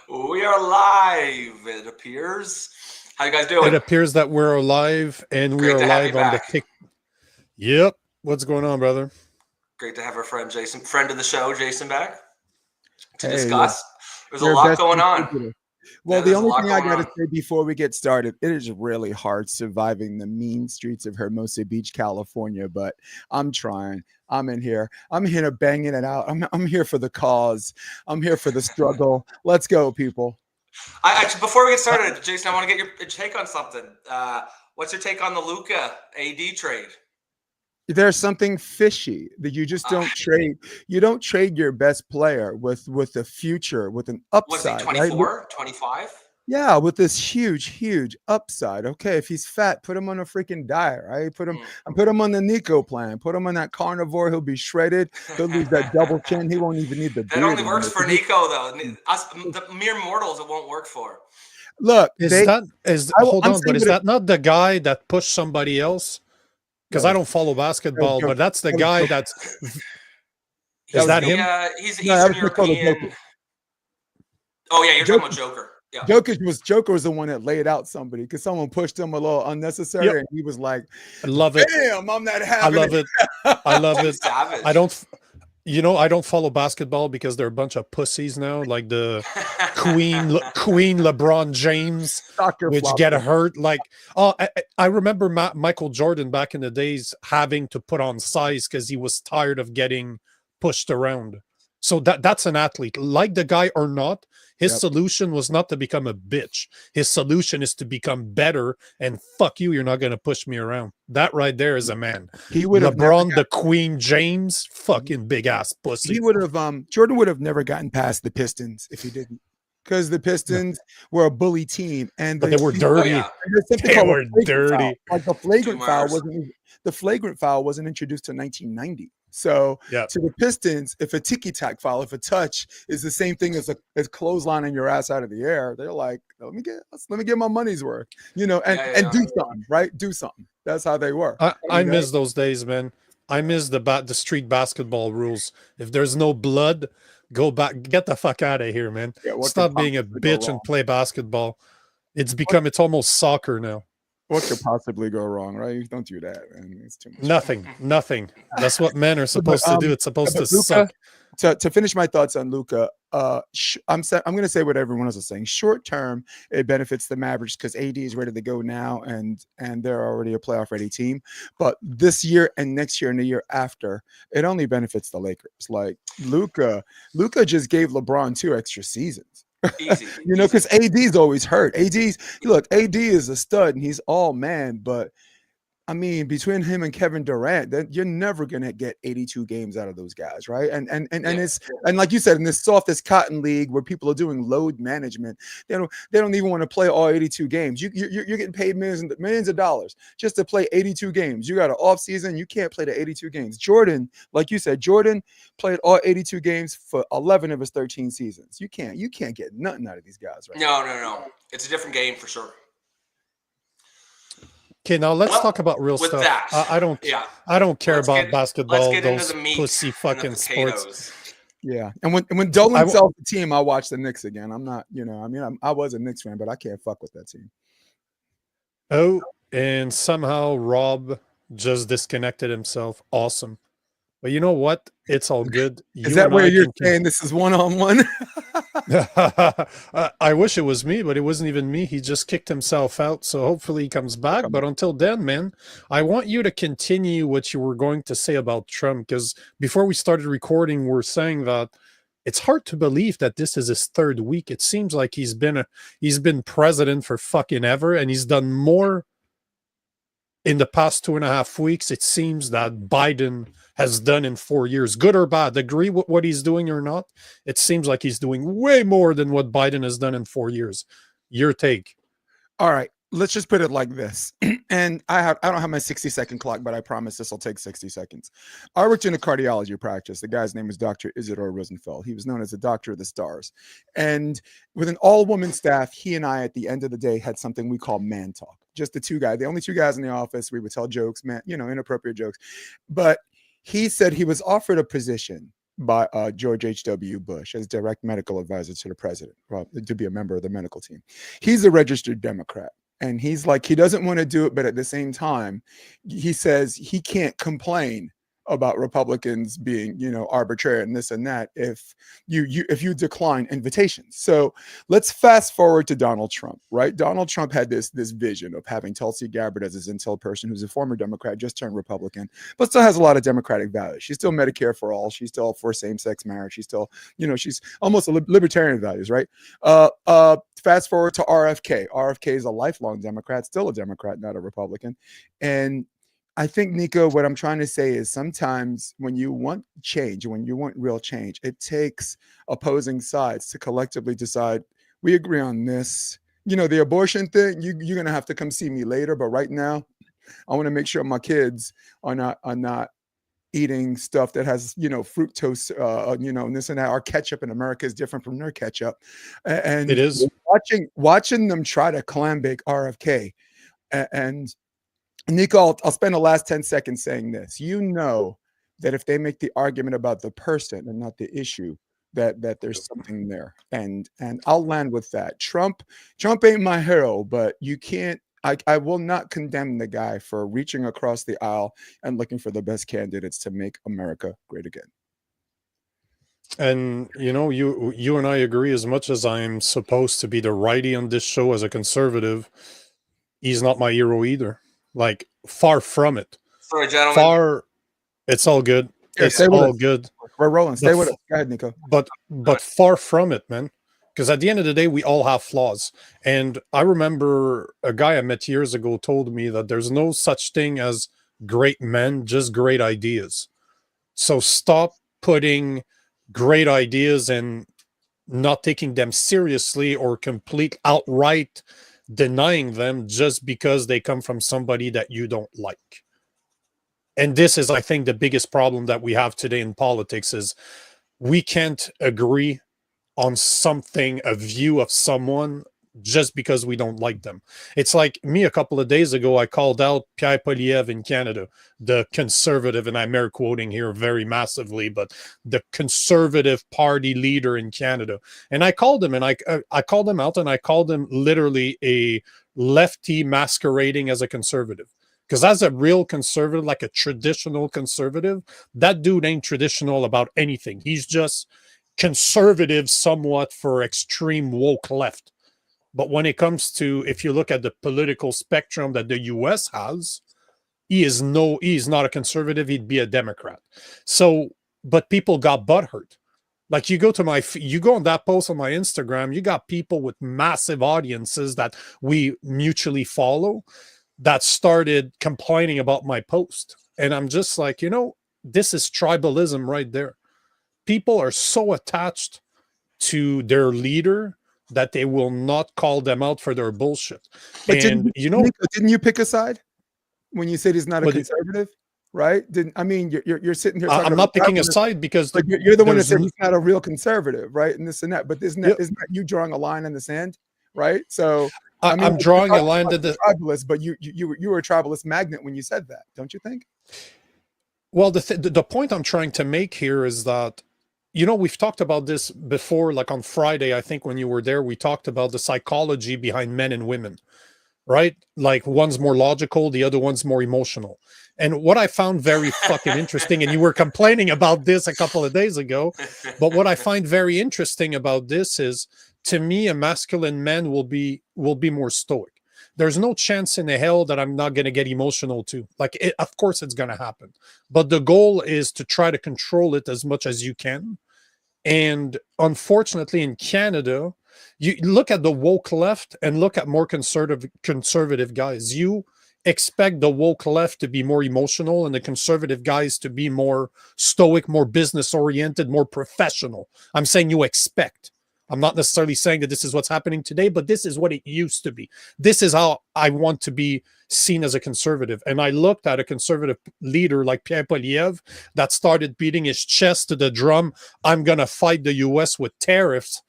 We are live, it appears. How you guys It doing? appears that we're alive, and we Great are to have you live on the back. tick. Yep. What's going on, brother? Great to have our friend Jason, friend of the show, Jason, back to Hey, discuss. There's a you're lot best going on. contributor. Yeah, Well, the there's a only lot thing I going got to on. say before we get started, it is really hard surviving the mean streets of Hermosa Beach, California, but I'm trying. I'm in here. I'm here banging it out. I'm here for the cause. I'm here for the struggle. Let's go, people. Before we get started, Jason, I want to get your take on something. What's your take on the Luka AD trade? There's something fishy that you just don't trade. You don't trade your best player with a future, with an Was he upside, right? 24, 25? Yeah, with this huge upside. Okay, if he's fat, put him on a freaking diet, right? Put him on the Nico plan. Put him on that carnivore. He'll be shredded. He'll lose that double chin. He won't even need the That beard only works anymore. for Nico, though. Us, the mere mortals, it won't work for. Look, hold on, but is that not the guy that pushed somebody else? Because I don't follow basketball, but that's the guy that's. Is that him? He's Eastern European. Oh yeah, you're talking about Joker. Yeah. Joker was the one that laid out somebody because someone pushed him a little unnecessary, and he was like, "I love it. Damn, I'm not having I love it. I love it. Savage. I don't follow basketball because they're a bunch of pussies now, like the Queen LeBron James, which get hurt. Like, I remember Michael Jordan back in the days having to put on size because he was tired of getting pushed around. So that's an athlete, like the guy or not. His solution was not to become a bitch. His solution is to become better. And fuck you, you're not going to push me around. That right there is a man. He would have LeBron, the Queen James, fucking big ass pussy. He would have. Jordan would have never gotten past the Pistons if he didn't, because the Pistons were a bully team, and they were dirty. They were dirty. Like the flagrant foul wasn't introduced until 1990. So to the Pistons, if a ticky-tack foul, if a touch is the same thing as clotheslining your ass out of the air, they're like, let me get my money's worth, and do something, right? Do something. That's how they were. I miss those days, man. I miss the street basketball rules. If there's no blood, go back, get the fuck out of here, man. Stop being a bitch and play basketball. It's almost soccer now. What could possibly go wrong, right? Don't do that, man. It's too much. Nothing. That's what men are supposed to do. It's supposed to suck. To finish my thoughts on Luka, I'm going to say what everyone else is saying. Short term, it benefits the Mavericks because AD is ready to go now, and they're already a playoff ready team. But this year and next year and the year after, it only benefits the Lakers. Like Luka just gave LeBron 2 extra seasons. Easy. Because AD's always hurt. AD is a stud and he's all man, but I mean, between him and Kevin Durant, you're never gonna get 82 games out of those guys, right? And it's like you said, in this softest cotton league where people are doing load management, they don't even want to play all 82 games. You're getting paid millions of dollars just to play 82 games. You got an off season, you can't play the 82 games. Jordan, like you said, Jordan played all 82 games for 11 of his 13 seasons. You can't get nothing out of these guys, right? No. It's a different game for sure. Okay, now let's talk about real stuff. I don't care about basketball, those pussy fucking sports. Yeah, and when Dolan sells the team, I'll watch the Knicks again. I'm not, I was a Knicks fan, but I can't fuck with that team. Oh, and somehow Rob just disconnected himself. Awesome. But you know what? It's all good. Is that where you're saying this is one-on-one? I wish it was me, but it wasn't even me. He just kicked himself out, so hopefully he comes back. But until then, man, I want you to continue what you were going to say about Trump, because before we started recording, we're saying that it's hard to believe that this is his 3rd week. It seems like he's been president for fucking ever, and he's done more in the past 2.5 weeks, it seems, that Biden has done in 4 years. Good or bad, agree with what he's doing or not, it seems like he's doing way more than what Biden has done in 4 years. Your take. All right, let's just put it like this. And I don't have my 60-second clock, but I promise this will take 60 seconds. I worked in a cardiology practice. The guy's name was Dr. Isidore Rosenfeld. He was known as the doctor of the stars. And with an all-woman staff, he and I, at the end of the day, had something we call man talk. Just the two guys, the only 2 guys in the office. We would tell jokes, inappropriate jokes. But he said he was offered a position by George H.W. Bush as direct medical advisor to the president, to be a member of the medical team. He's a registered Democrat. And he's like, he doesn't want to do it, but at the same time, he says he can't complain about Republicans being, arbitrary and this and that if you decline invitations. So let's fast forward to Donald Trump, right? Donald Trump had this vision of having Tulsi Gabbard as his intel person, who's a former Democrat, just turned Republican, but still has a lot of Democratic values. She's still Medicare for all. She's still for same-sex marriage. She's still, she's almost a libertarian values, right? Fast forward to RFK. RFK is a lifelong Democrat, still a Democrat, not a Republican. And I think, Nico, what I'm trying to say is sometimes when you want change, when you want real change, it takes opposing sides to collectively decide, we agree on this. The abortion thing, you're going to have to come see me later. But right now, I want to make sure my kids are not eating stuff that has, fructose, and this and that. Our ketchup in America is different from their ketchup. And It is. Watching them try to clam bake RFK and Nico, I'll spend the last 10 seconds saying this. That if they make the argument about the person and not the issue, that there's something there. And I'll land with that. Trump ain't my hero, but you can't. I will not condemn the guy for reaching across the aisle and looking for the best candidates to make America great again. And you and I agree. As much as I'm supposed to be the righty on this show as a conservative, he's not my hero either. Like, far from it. Sorry, gentlemen. It's all good. Yeah, it's all good. We're rolling. Stay with us. Go ahead, Nico. But far from it, man. Because at the end of the day, we all have flaws. And I remember a guy I met years ago told me that there's no such thing as great men, just great ideas. So stop putting great ideas and not taking them seriously or complete outright denying them just because they come from somebody that you don't like. And this is, I think, the biggest problem that we have today in politics is we can't agree on something, a view of someone, just because we don't like them. It's like me a couple of days ago, I called out Pierre Poilievre in Canada, the conservative, and I'm air quoting here very massively, but the conservative party leader in Canada. And I called him and I called him out and I called him literally a lefty masquerading as a conservative. Because as a real conservative, like a traditional conservative, that dude ain't traditional about anything. He's just conservative somewhat for extreme woke left. But when it comes to, if you look at the political spectrum that the US has, he's not a conservative, he'd be a Democrat. So, but people got butthurt. Like you go on that post on my Instagram, you got people with massive audiences that we mutually follow that started complaining about my post. And I'm just like, this is tribalism right there. People are so attached to their leader that they will not call them out for their bullshit. But and Nico, didn't you pick a side when you said he's not a conservative? Right? You're sitting here. I'm not picking a side because you're the one that said he's not a real conservative, right? And this and that. But isn't that you drawing a line in the sand, right? So I'm drawing a line to the tribalist, but you were a tribalist magnet when you said that, don't you think? Well, the point I'm trying to make here is that, we've talked about this before, like on Friday, I think when you were there, we talked about the psychology behind men and women, right? Like one's more logical, the other one's more emotional. And what I found very fucking interesting, and you were complaining about this a couple of days ago, but what I find very interesting about this is, to me, a masculine man will be more stoic. There's no chance in the hell that I'm not going to get emotional too. Of course it's going to happen. But the goal is to try to control it as much as you can. And unfortunately in Canada, you look at the woke left and look at more conservative guys. You expect the woke left to be more emotional and the conservative guys to be more stoic, more business oriented, more professional. I'm saying you expect. I'm not necessarily saying that this is what's happening today, but this is what it used to be. This is how I want to be seen as a conservative. And I looked at a conservative leader like Pierre Poilievre that started beating his chest to the drum. I'm going to fight the US with tariffs.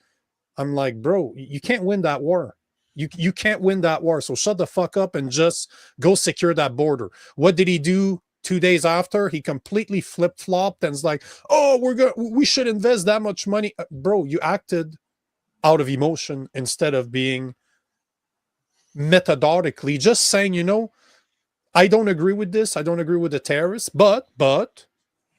I'm like, bro, you can't win that war. You can't win that war. So shut the fuck up and just go secure that border. What did he do 2 days after, he completely flip-flopped and is like, oh, we should invest that much money. Bro, you acted out of emotion instead of being methodically just saying, I don't agree with this. I don't agree with the terrorists, but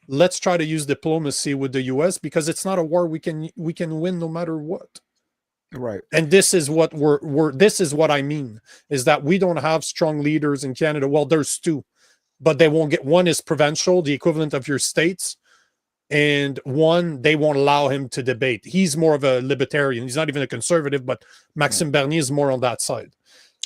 let's try to use diplomacy with the US because it's not a war we can win no matter what. Right. And this is what this is what I mean, is that we don't have strong leaders in Canada. Well, there's two, but they won't get, one is provincial, the equivalent of your states, and one, they won't allow him to debate. He's more of a libertarian. He's not even a conservative, but Maxime Bernier is more on that side.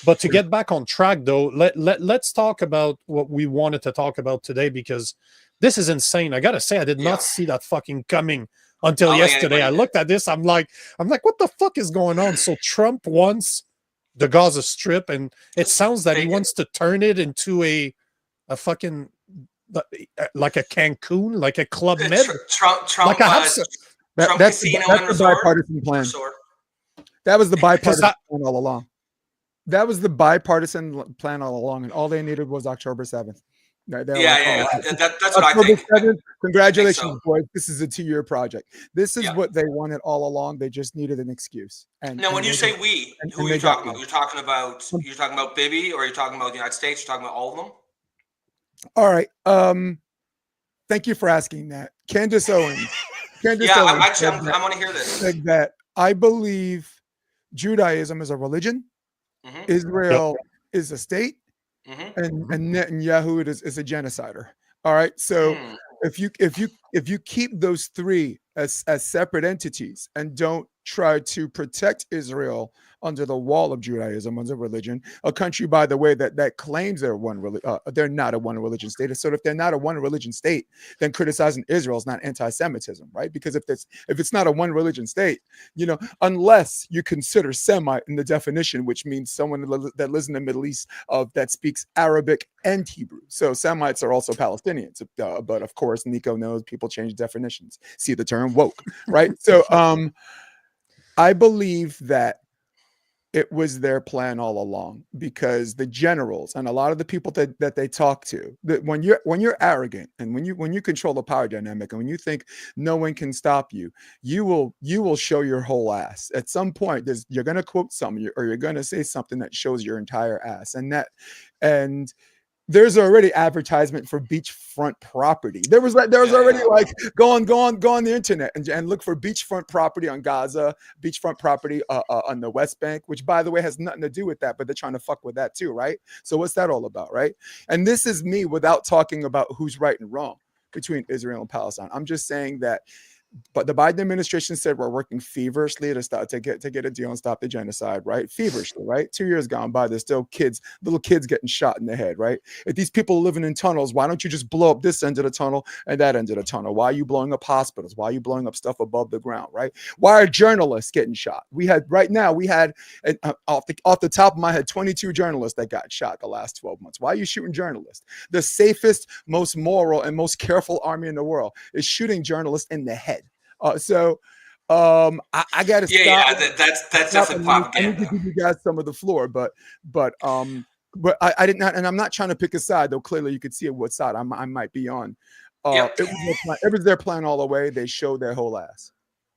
But to get back on track, though, let's talk about what we wanted to talk about today, because this is insane. I gotta say, I did not see that fucking coming until yesterday. I looked at this. I'm like, what the fuck is going on? So Trump wants the Gaza Strip, and it sounds that he wants to turn it into a fucking like a Cancun, like a Club Med. Trump, like that's the bipartisan plan. Sure. That was the bipartisan plan all along. That was the bipartisan plan all along, and all they needed was October 7th. That's what I think. 7th, congratulations, boys. This is a 2-year project. This is what they wanted all along. They just needed an excuse. And now, when you say we, who are you talking about? You're talking about Bibi, or you're talking about the United States? You're talking about all of them? All right. Thank you for asking that. Candace Owens. I want to hear this. Said that I believe Judaism is a religion. Mm-hmm. Israel is a state. Mm-hmm. And Netanyahu is a genocider. All right. So if you keep those three as separate entities and don't try to protect Israel under the wall of Judaism, under religion, a country, by the way, that claims they're they're not a one religion state. So if they're not a one religion state, then criticizing Israel is not anti-Semitism, right? Because if it's not a one religion state, unless you consider Semite in the definition, which means someone that lives in the Middle East that speaks Arabic and Hebrew. So Semites are also Palestinians, but of course, Nico knows people change definitions. See the term woke, right? So I believe that it was their plan all along, because the generals and a lot of the people that they talk to, that when you're arrogant and when you control the power dynamic and when you think no one can stop you, you will show your whole ass. At some point, you're going to quote something or you're going to say something that shows your entire ass, and there's already advertisement for beachfront property. There was already like go on the internet and look for beachfront property on Gaza, beachfront property on the West Bank, which by the way has nothing to do with that, but they're trying to fuck with that too, right? So what's that all about, right? And this is me without talking about who's right and wrong between Israel and Palestine. I'm just saying that. But the Biden administration said we're working feverishly to get a deal and stop the genocide, right? Feverishly, right? 2 years gone by, there's still little kids getting shot in the head, right? If these people are living in tunnels, why don't you just blow up this end of the tunnel and that end of the tunnel? Why are you blowing up hospitals? Why are you blowing up stuff above the ground, right? Why are journalists getting shot? We had off the top of my head 22 journalists that got shot the last 12 months. Why are you shooting journalists? The safest, most moral, and most careful army in the world is shooting journalists in the head. I got to stop. Yeah, that's definitely propaganda. I need to give you guys some of the floor, but I did not, and I'm not trying to pick a side, though. Clearly, you could see what side I might be on. It was their plan all the way. They showed their whole ass.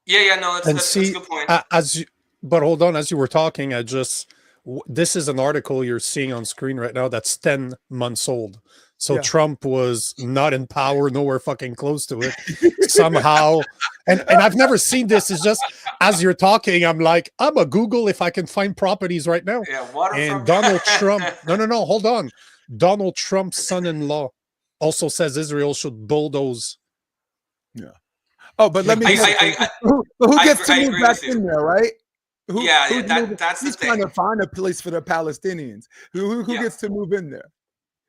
No, that's a good point. But hold on, as you were talking, this is an article you're seeing on screen right now that's 10 months old. So Trump was not in power, nowhere fucking close to it somehow. And I've never seen this. It's just, as you're talking, I'm like, I'm a Google if I can find properties right now. And Donald Trump, no, hold on. Donald Trump's son-in-law also says Israel should bulldoze. Yeah. Oh, but let me. Who gets to move back in there, right? That's he's the thing. Trying to find a place for the Palestinians. Who gets to move in there?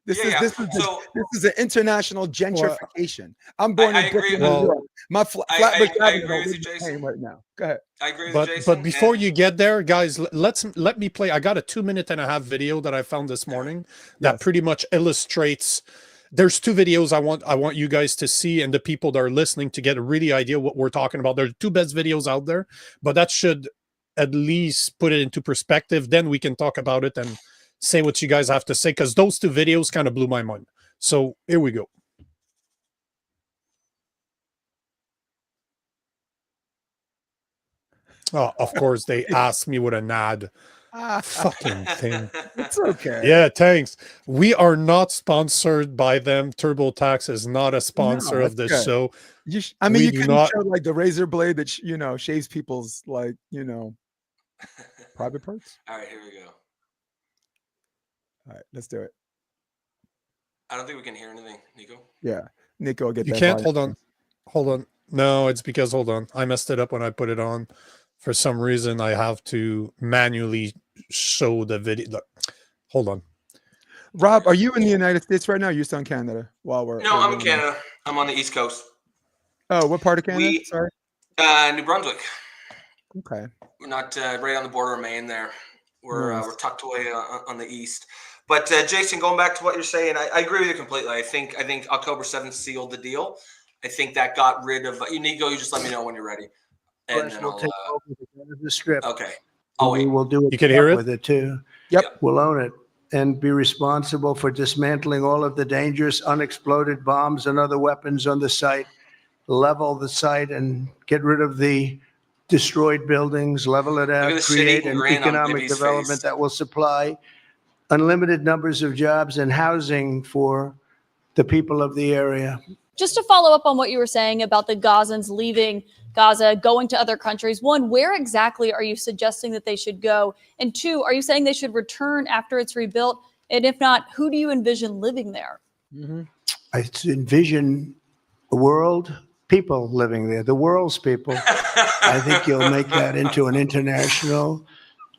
This is an international gentrification. I'm born in Brooklyn, New York. My flatbed cabinet is Jason right now. Go ahead. I agree with Jason. But before you get there, guys, let me play. I got a 2.5-minute video that I found this morning that pretty much illustrates. There's two videos I want you guys to see, and the people that are listening to get a really idea what we're talking about. They're the two best videos out there, but that should at least put it into perspective. Then we can talk about it and say what you guys have to say, because those two videos kind of blew my mind. So here we go. Oh, of course, they asked me with an ad. Fucking thing. It's okay. Yeah, thanks. We are not sponsored by them. TurboTax is not a No, sponsor that's of the good. show. I mean, We you do couldn't not. show like the razor blade that shaves people's private parts. All right, here we go. All right, let's do it. I don't think we can hear anything, Nico. Yeah, Nico, get You that. can't. volume. Hold on. No, it's because hold on. I messed it up when I put it on. For some reason, I have to manually show the video. Look, hold on. Rob, are you in the United States right now? You're still in Canada. While we're No, I'm in doing this? Canada. I'm on the East Coast. Oh, what part of Canada? We- Sorry. New Brunswick. Okay. We're not right on the border of Maine there. We're Nice. we're tucked away on the east. But Jason, going back to what you're saying, I agree with you completely. I think October 7th sealed the deal. I think that got rid of Nico. You just let me know when you're ready, and Course, then we'll I'll. take over the strip. Okay. And I'll we wait. will do You can hear it? with it too. Yep. We'll own it and be responsible for dismantling all of the dangerous unexploded bombs and other weapons on the site, level the site and get rid of the destroyed buildings, level it at out, this create shit-eating an grin on economic Libby's development face. that will supply unlimited numbers of jobs and housing for the people of the area. Just to follow up on what you were saying about the Gazans leaving Gaza, going to other countries. One, where exactly are you suggesting that they should go? And two, are you saying they should return after it's rebuilt? And if not, who do you envision living there? Mm-hmm. I envision a world, people living there, the world's people. I think you'll make that into an international,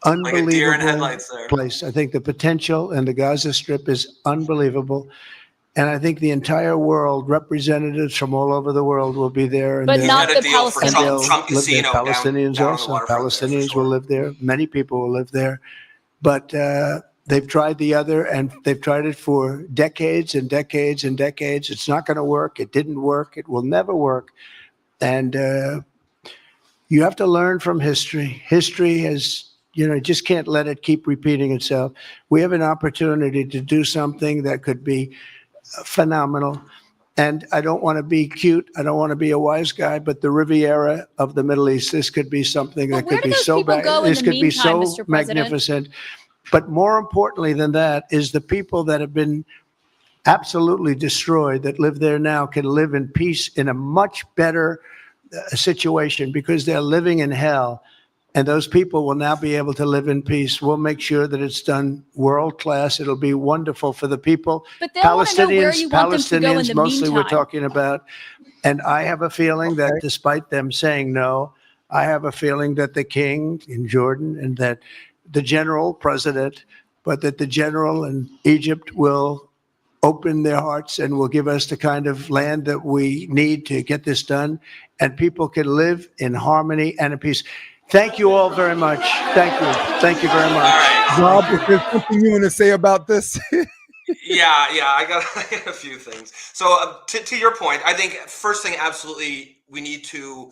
Like a deer in unbelievable headlights there. place. I think the potential in the Gaza Strip is unbelievable. And I think the entire world, representatives from all over the world will be there. And But they'll- not Got a the deal for and Palestinians. they'll Trump live there. Casino down Palestinians on the also. waterfront there, for Palestinians sure. will live there. Many people will live there. But they've tried the other, and they've tried it for decades and decades and decades. It's not going to work. It didn't work. It will never work. And you have to learn from history. History has, just can't let it keep repeating itself. We have an opportunity to do something that could be phenomenal. And I don't want to be cute. I don't want to be a wise guy, but the Riviera of the Middle East, this could be something But that where could do be those so people bad. go in This the could be meantime, so Mr. President? magnificent. But more importantly than that is the people that have been absolutely destroyed that live there now can live in peace in a much better situation because they're living in hell. And those people will now be able to live in peace. We'll make sure that it's done world class. It'll be wonderful for the people. But they'll want to know where you want them to go in Palestinians, the mostly we're meantime. talking about. And I have a feeling that despite them saying no, I have a feeling that the king in Jordan and that the general president, but that the general in Egypt will open their hearts and will give us the kind of land that we need to get this done. And people can live in harmony and in peace. Thank you all very much. Thank you. Thank you very All much. right. Rob, is there something you want to say about this? Yeah, I got a few things. So to your point, I think first thing, absolutely, we need to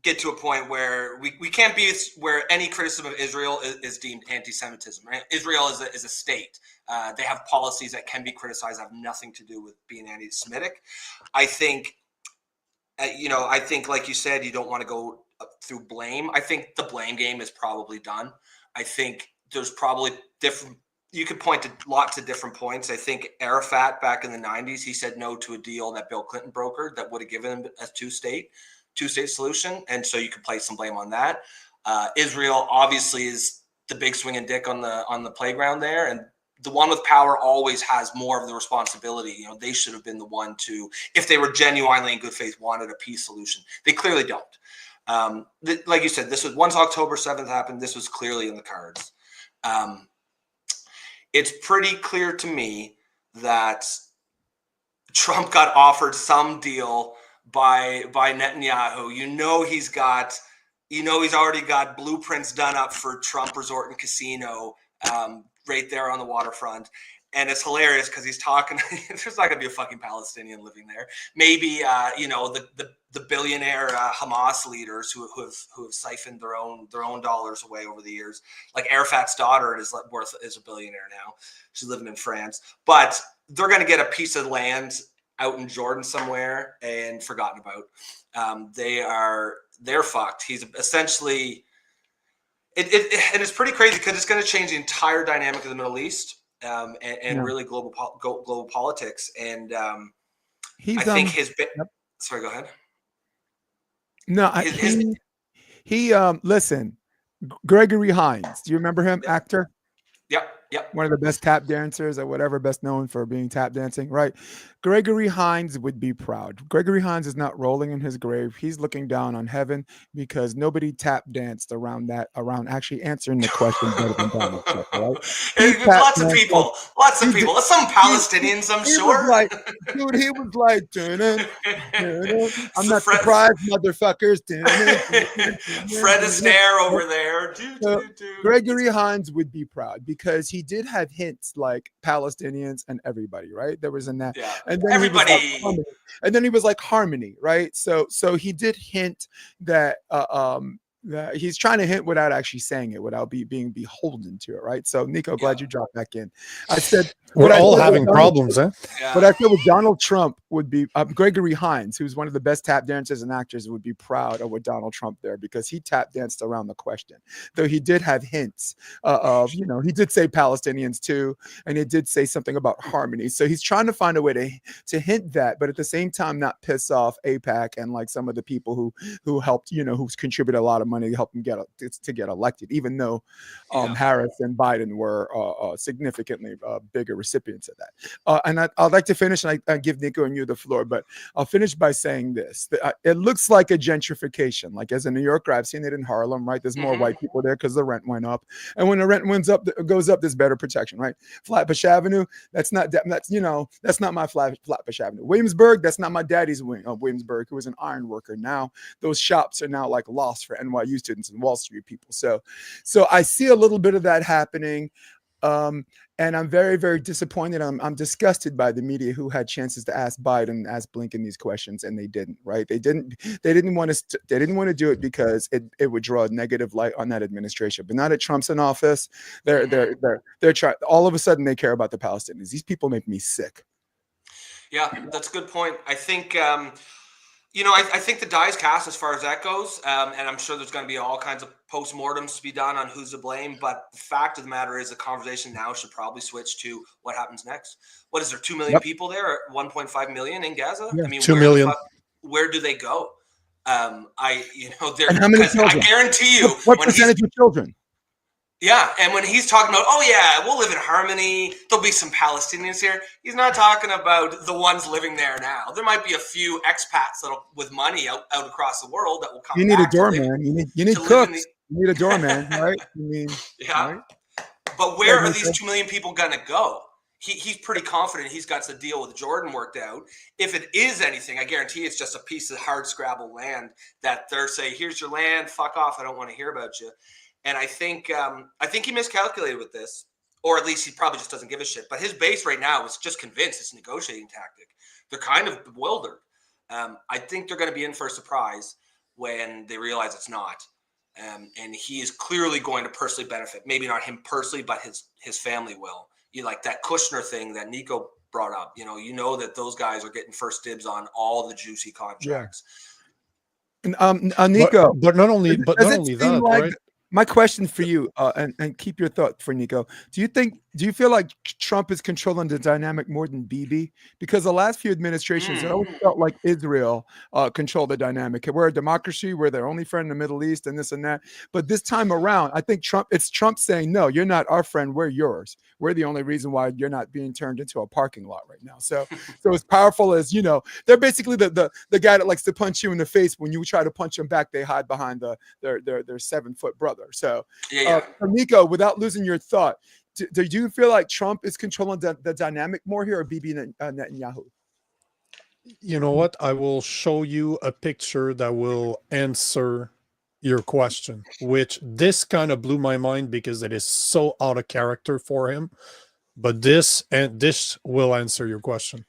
get to a point where we can't be where any criticism of Israel is deemed anti-Semitism. Right? Israel is a state. They have policies that can be criticized, have nothing to do with being anti-Semitic. I think, I think, like you said, you don't want to go through blame. I think the blame game is probably done. I think there's probably different. You could point to lots of different points. I think Arafat back in the 90s, he said no to a deal that Bill Clinton brokered that would have given him a two-state solution. And so you could place some blame on that. Israel obviously is the big swinging dick on the playground there. And the one with power always has more of the responsibility. They should have been the one to, if they were genuinely in good faith, wanted a peace solution. They clearly don't. Like you said, this was once October 7th happened, this was clearly in the cards. It's pretty clear to me that Trump got offered some deal by Netanyahu. He's already got blueprints done up for Trump Resort and Casino right there on the waterfront. And it's hilarious because he's talking. There's not going to be a fucking Palestinian living there. Maybe the the billionaire Hamas leaders who have siphoned their own dollars away over the years. Like Arafat's daughter is a billionaire now. She's living in France, but they're going to get a piece of land out in Jordan somewhere and forgotten about. They're fucked. He's essentially and it's pretty crazy because it's going to change the entire dynamic of the Middle East and really global politics. And I think his sorry, go ahead. No, listen, Gregory Hines. Do you remember him, actor? Yep. One of the best tap dancers or whatever, best known for being tap dancing, right? Gregory Hines would be proud. Gregory Hines is not rolling in his grave. He's looking down on heaven because nobody tap danced around actually answering the question better than Donald Trump, right? Lots of people. Some Palestinians, I'm sure. He was like, I'm not surprised, motherfuckers. Fred Astaire over there. Gregory Hines would be proud because he did have hints like Palestinians and everybody, right? There was in that. Yeah. And then he was like harmony, right? So he did hint that that he's trying to hint without actually saying it, without being beholden to it, right? So Nico, glad you dropped back in. I said we're all having problems, huh? Yeah. But I feel with Donald Trump would be Gregory Hines, who's one of the best tap dancers and actors, would be proud of what Donald Trump there because he tap danced around the question. Though he did have hints of, he did say Palestinians too, and he did say something about harmony. So he's trying to find a way to hint that, but at the same time not piss off AIPAC and like some of the people who helped, who's contributed a lot of money to help him get elected, even though Harris and Biden were significantly bigger recipients of that. And I'd like to finish, and I give Nico and you the floor, but I'll finish by saying this. It looks like a gentrification. Like as a New Yorker, I've seen it in Harlem, right? There's more white people there because the rent went up. And when the rent goes up, there's better protection, right? Flatbush Avenue, that's not my Flatbush Avenue. Williamsburg, that's not my daddy's wing of Williamsburg, who was an iron worker. Now those shops are now like lost for NYU students and Wall Street people. So I see a little bit of that happening. And I'm very, very disappointed. I'm disgusted by the media who had chances to ask Biden, ask Blinken these questions, and they didn't. Right? They didn't want to do it because it would draw a negative light on that administration. But now that Trump's in office, they're trying. All of a sudden, they care about the Palestinians. These people make me sick. Yeah, that's a good point. I think. I think the die is cast as far as that goes, and I'm sure there's going to be all kinds of postmortems to be done on who's to blame. But the fact of the matter is, the conversation now should probably switch to what happens next. What is there? 2 million people there? 1.5 million in Gaza? Yeah, 2 million. Where do they go? And how many children? I guarantee you, what percentage of children? Yeah, and when he's talking about, oh yeah, we'll live in harmony, there'll be some Palestinians here, he's not talking about the ones living there now. There might be a few expats with money out across the world that will come. You need a doorman. You need cooks. You need a doorman, right? Right? But where are these 2 million people gonna go? He's pretty confident he's got the deal with Jordan worked out. If it is anything, I guarantee it's just a piece of hard scrabble land that they're saying, here's your land, fuck off, I don't want to hear about you. And I think he miscalculated with this, or at least he probably just doesn't give a shit. But his base right now is just convinced it's a negotiating tactic. They're kind of bewildered. I think they're going to be in for a surprise when they realize it's not. And he is clearly going to personally benefit. Maybe not him personally, but his family will. Like that Kushner thing that Nico brought up. You know that those guys are getting first dibs on all the juicy contracts. Yeah. Nico, but not only that, right? My question for you, and keep your thought for Nico. Do you feel like Trump is controlling the dynamic more than Bibi? Because the last few administrations, it always felt like Israel controlled the dynamic. We're a democracy. We're their only friend in the Middle East and this and that. But this time around, I think it's Trump saying, no, you're not our friend. We're yours. We're the only reason why you're not being turned into a parking lot right now. So as powerful as, they're basically the guy that likes to punch you in the face. When you try to punch them back, they hide behind their 7-foot brother. So, Nico, without losing your thought, do you feel like Trump is controlling the dynamic more here, or Bibi Netanyahu? You know what? I will show you a picture that will answer your question, which this kind of blew my mind because it is so out of character for him. But this will answer your question.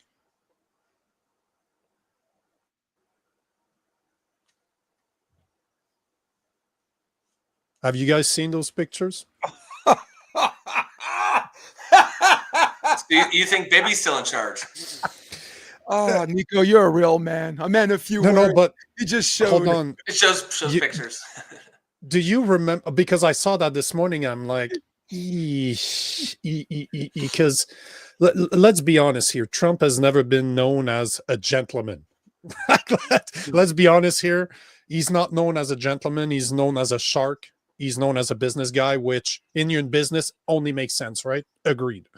Have you guys seen those pictures? So you think Bibi's still in charge? Oh, Nico, you're a real man. A man of few No, words. no, but You just hold showed. on. It shows You- pictures. Do you remember? Because I saw that this morning. I'm like, because let's be honest here. Trump has never been known as a gentleman. Let's be honest here. He's not known as a gentleman. He's known as a shark. He's known as a business guy, which in your business only makes sense, right? Agreed.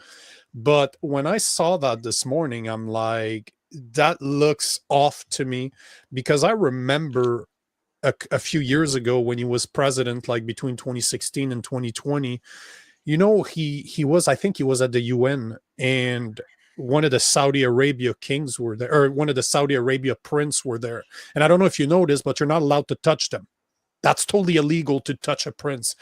But when I saw that this morning, I'm like, that looks off to me, because I remember a few years ago when he was president, like between 2016 and 2020, you know, I think he was at the UN, and one of the Saudi Arabia kings were there, or one of the Saudi Arabia prince were there. And I don't know if you know this, but you're not allowed to touch them. That's totally illegal to touch a prince.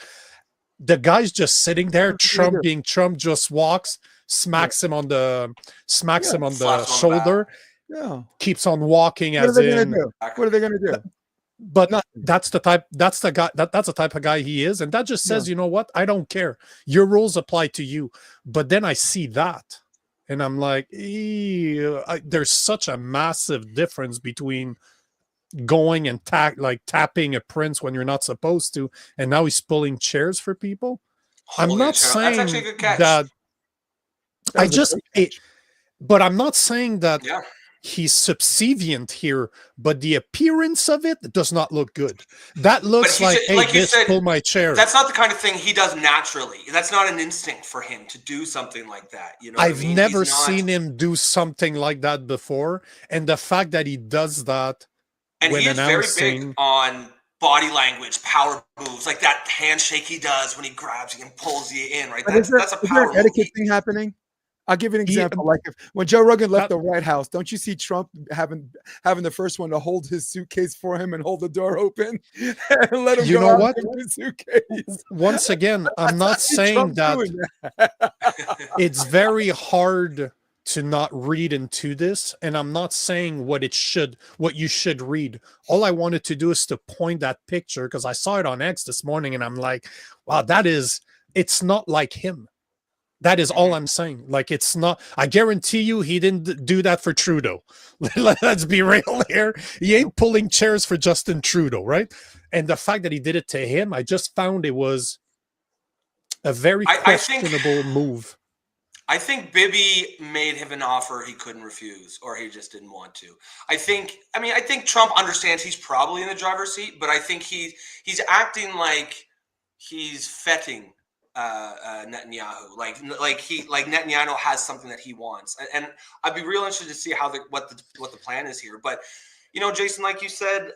The guy's just sitting there, Trump being Trump, just walks, smacks him on the Slaps him on the shoulder, Yeah. keeps on walking What are as they gonna in. do? What are they gonna do? But Nothing. that's the type of guy he is, and that just says, you know what? I don't care. Your rules apply to you. But then I see that, and I'm like, there's such a massive difference between going and tapping a prince when you're not supposed to, and now he's pulling chairs for people. I'm Holding not a chair. saying That's actually a good catch. that. That was a great But I'm not saying that Yeah. he's subservient here, but the appearance of it does not look good. That looks he's like, a- hey, like you bitch, said, pull my chair. That's not the kind of thing he does naturally. That's not an instinct for him to do something like that. You know, what I I've mean? never He's not- seen him do something like that before, and the fact that he does that And when he is very announcing, big on body language, power moves, like that handshake he does when he grabs you and pulls you in. Right, But that's a is there power an etiquette move. thing happening? I'll give you an He- example. Like when Joe Rogan left That- the White House, don't you see Trump having the first one to hold his suitcase for him and hold the door open and let him You go know out what? with his suitcase? once again, I'm not I see saying Trump that doing it's very hard to not read into this, and I'm not saying what you should read. All I wanted to do is to point that picture, because I saw it on X this morning, and I'm like, wow, it's not like him. That is all I'm saying. Like, it's not, I guarantee you he didn't do that for Trudeau. Let's be real here. He ain't pulling chairs for Justin Trudeau, right? And the fact that he did it to him, I just found it was a very I think- questionable move. I think Bibi made him an offer he couldn't refuse, or he just didn't want to. I think Trump understands he's probably in the driver's seat, but I think he's acting like he's fetting Netanyahu, like Netanyahu has something that he wants, and I'd be real interested to see what the plan is here. But Jason, like you said,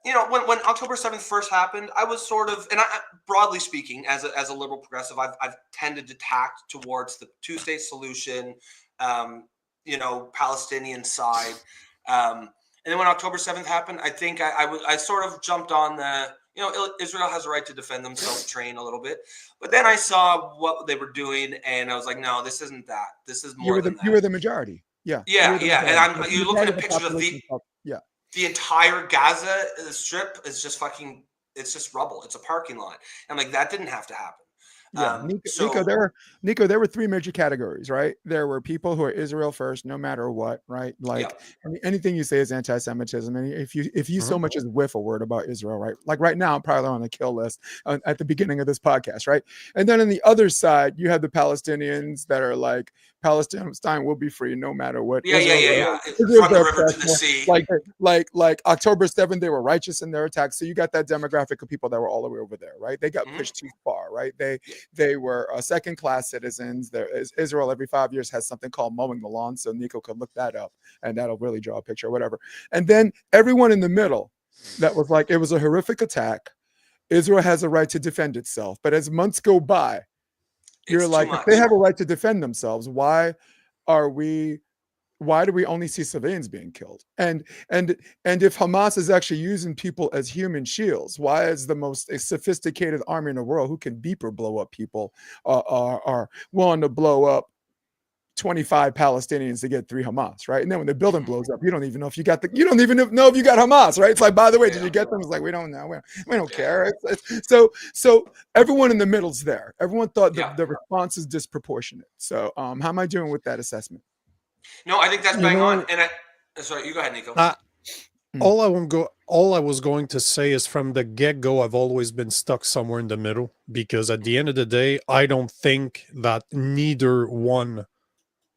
when October 7th first happened, I was sort of, and broadly speaking, as a liberal progressive, I've tended to tack towards the two-state solution, Palestinian side, and then when October 7th happened, I think I sort of jumped on the, Israel has a right to defend themselves train a little bit, but then I saw what they were doing, and I was like, no, this isn't that. This is more than that. You were the majority. Yeah. Yeah, You were the yeah, majority. and you look at pictures of the entire Gaza strip is just fucking, it's just rubble. It's a parking lot. And like, that didn't have to happen. Yeah, Nico, there were three major categories, right? There were people who are Israel first, no matter what, right? Like anything you say is anti-Semitism, and if you so much as whiff a word about Israel, right? Like right now, I'm probably on the kill list at the beginning of this podcast, right? And then on the other side, you have the Palestinians that are like, Palestine will be free no matter what. Yeah. From the river to the sea. Like October 7th, they were righteous in their attacks. So you got that demographic of people that were all the way over there, right? They got pushed too far, right? They were second-class citizens. Israel every 5 years has something called mowing the lawn. So Nico could look that up, and that'll really draw a picture or whatever. And then everyone in the middle that was like, it was a horrific attack. Israel has a right to defend itself. But as months go by, you're like, if they have a right to defend themselves, why do we only see civilians being killed? And if Hamas is actually using people as human shields, why is the most sophisticated army in the world who can beep or blow up people are willing to blow up 25 Palestinians to get 3 Hamas, right? And then when the building blows up, you don't even know if you got you don't even know if you got Hamas, right? It's like, by the way, did you get them? It's like, we don't know. We don't care. So everyone in the middle's there. Everyone thought the response is disproportionate. So how am I doing with that assessment? No, I think that's bang on. And sorry, you go ahead, Nico. All I was going to say is from the get-go, I've always been stuck somewhere in the middle, because at the end of the day, I don't think that neither one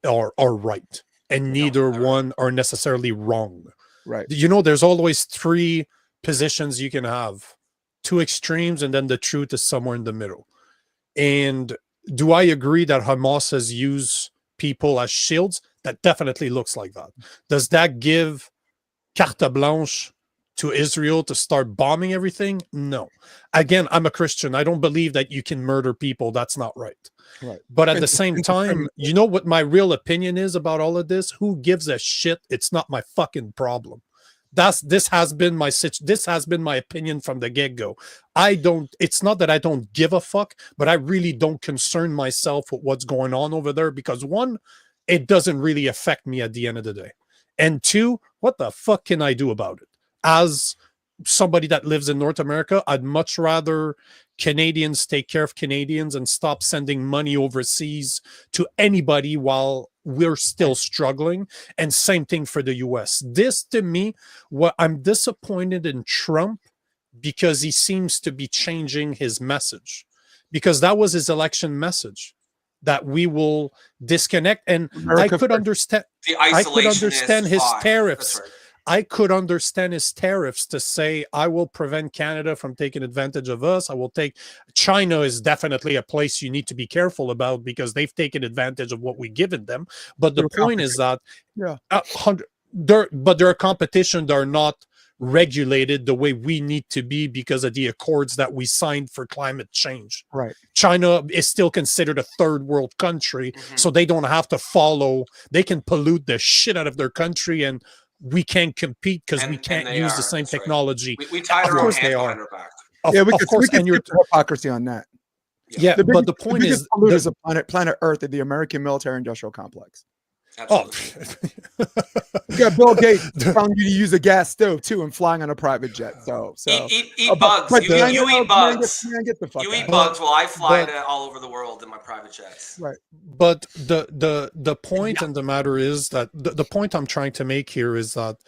are right, and neither one are necessarily wrong. Right. You know, there's always 3 positions you can have, 2 extremes, and then the truth is somewhere in the middle. And do I agree that Hamas has used people as shields? That definitely looks like that. Does that give carte blanche to Israel to start bombing everything? No. Again, I'm a Christian. I don't believe that you can murder people. That's not right. Right. But at the same time, you know what my real opinion is about all of this? Who gives a shit? It's not my fucking problem. This has been my opinion from the get-go. It's not that I don't give a fuck, but I really don't concern myself with what's going on over there, because 1, it doesn't really affect me at the end of the day. And 2, what the fuck can I do about it? As somebody that lives in North America, I'd much rather Canadians take care of Canadians and stop sending money overseas to anybody while we're still struggling. And same thing for the US. This, to me, what I'm disappointed in Trump, because he seems to be changing his message, because that was his election message, that we will disconnect. And I could understand his tariffs. Right. I could understand his tariffs to say, I will prevent Canada from taking advantage of us. China is definitely a place you need to be careful about, because they've taken advantage of what we've given them. But the point is that their competition are not regulated the way we need to be because of the accords that we signed for climate change. Right. China is still considered a third world country, so they don't have to follow. They can pollute the shit out of their country, and we can't compete because we can't use the same technology. Right. We tied our own hands behind our back. Of course, and you're hypocrisy on that. Yeah, but the point is, polluters of planet Earth are the American military-industrial complex. Absolutely. You got Bill Gates telling you to use a gas stove too and flying on a private jet. So eat bugs. You eat bugs. Get the fuck you out. Eat bugs while I fly all over the world in my private jets. Right. But the point and the matter is that the point I'm trying to make here is that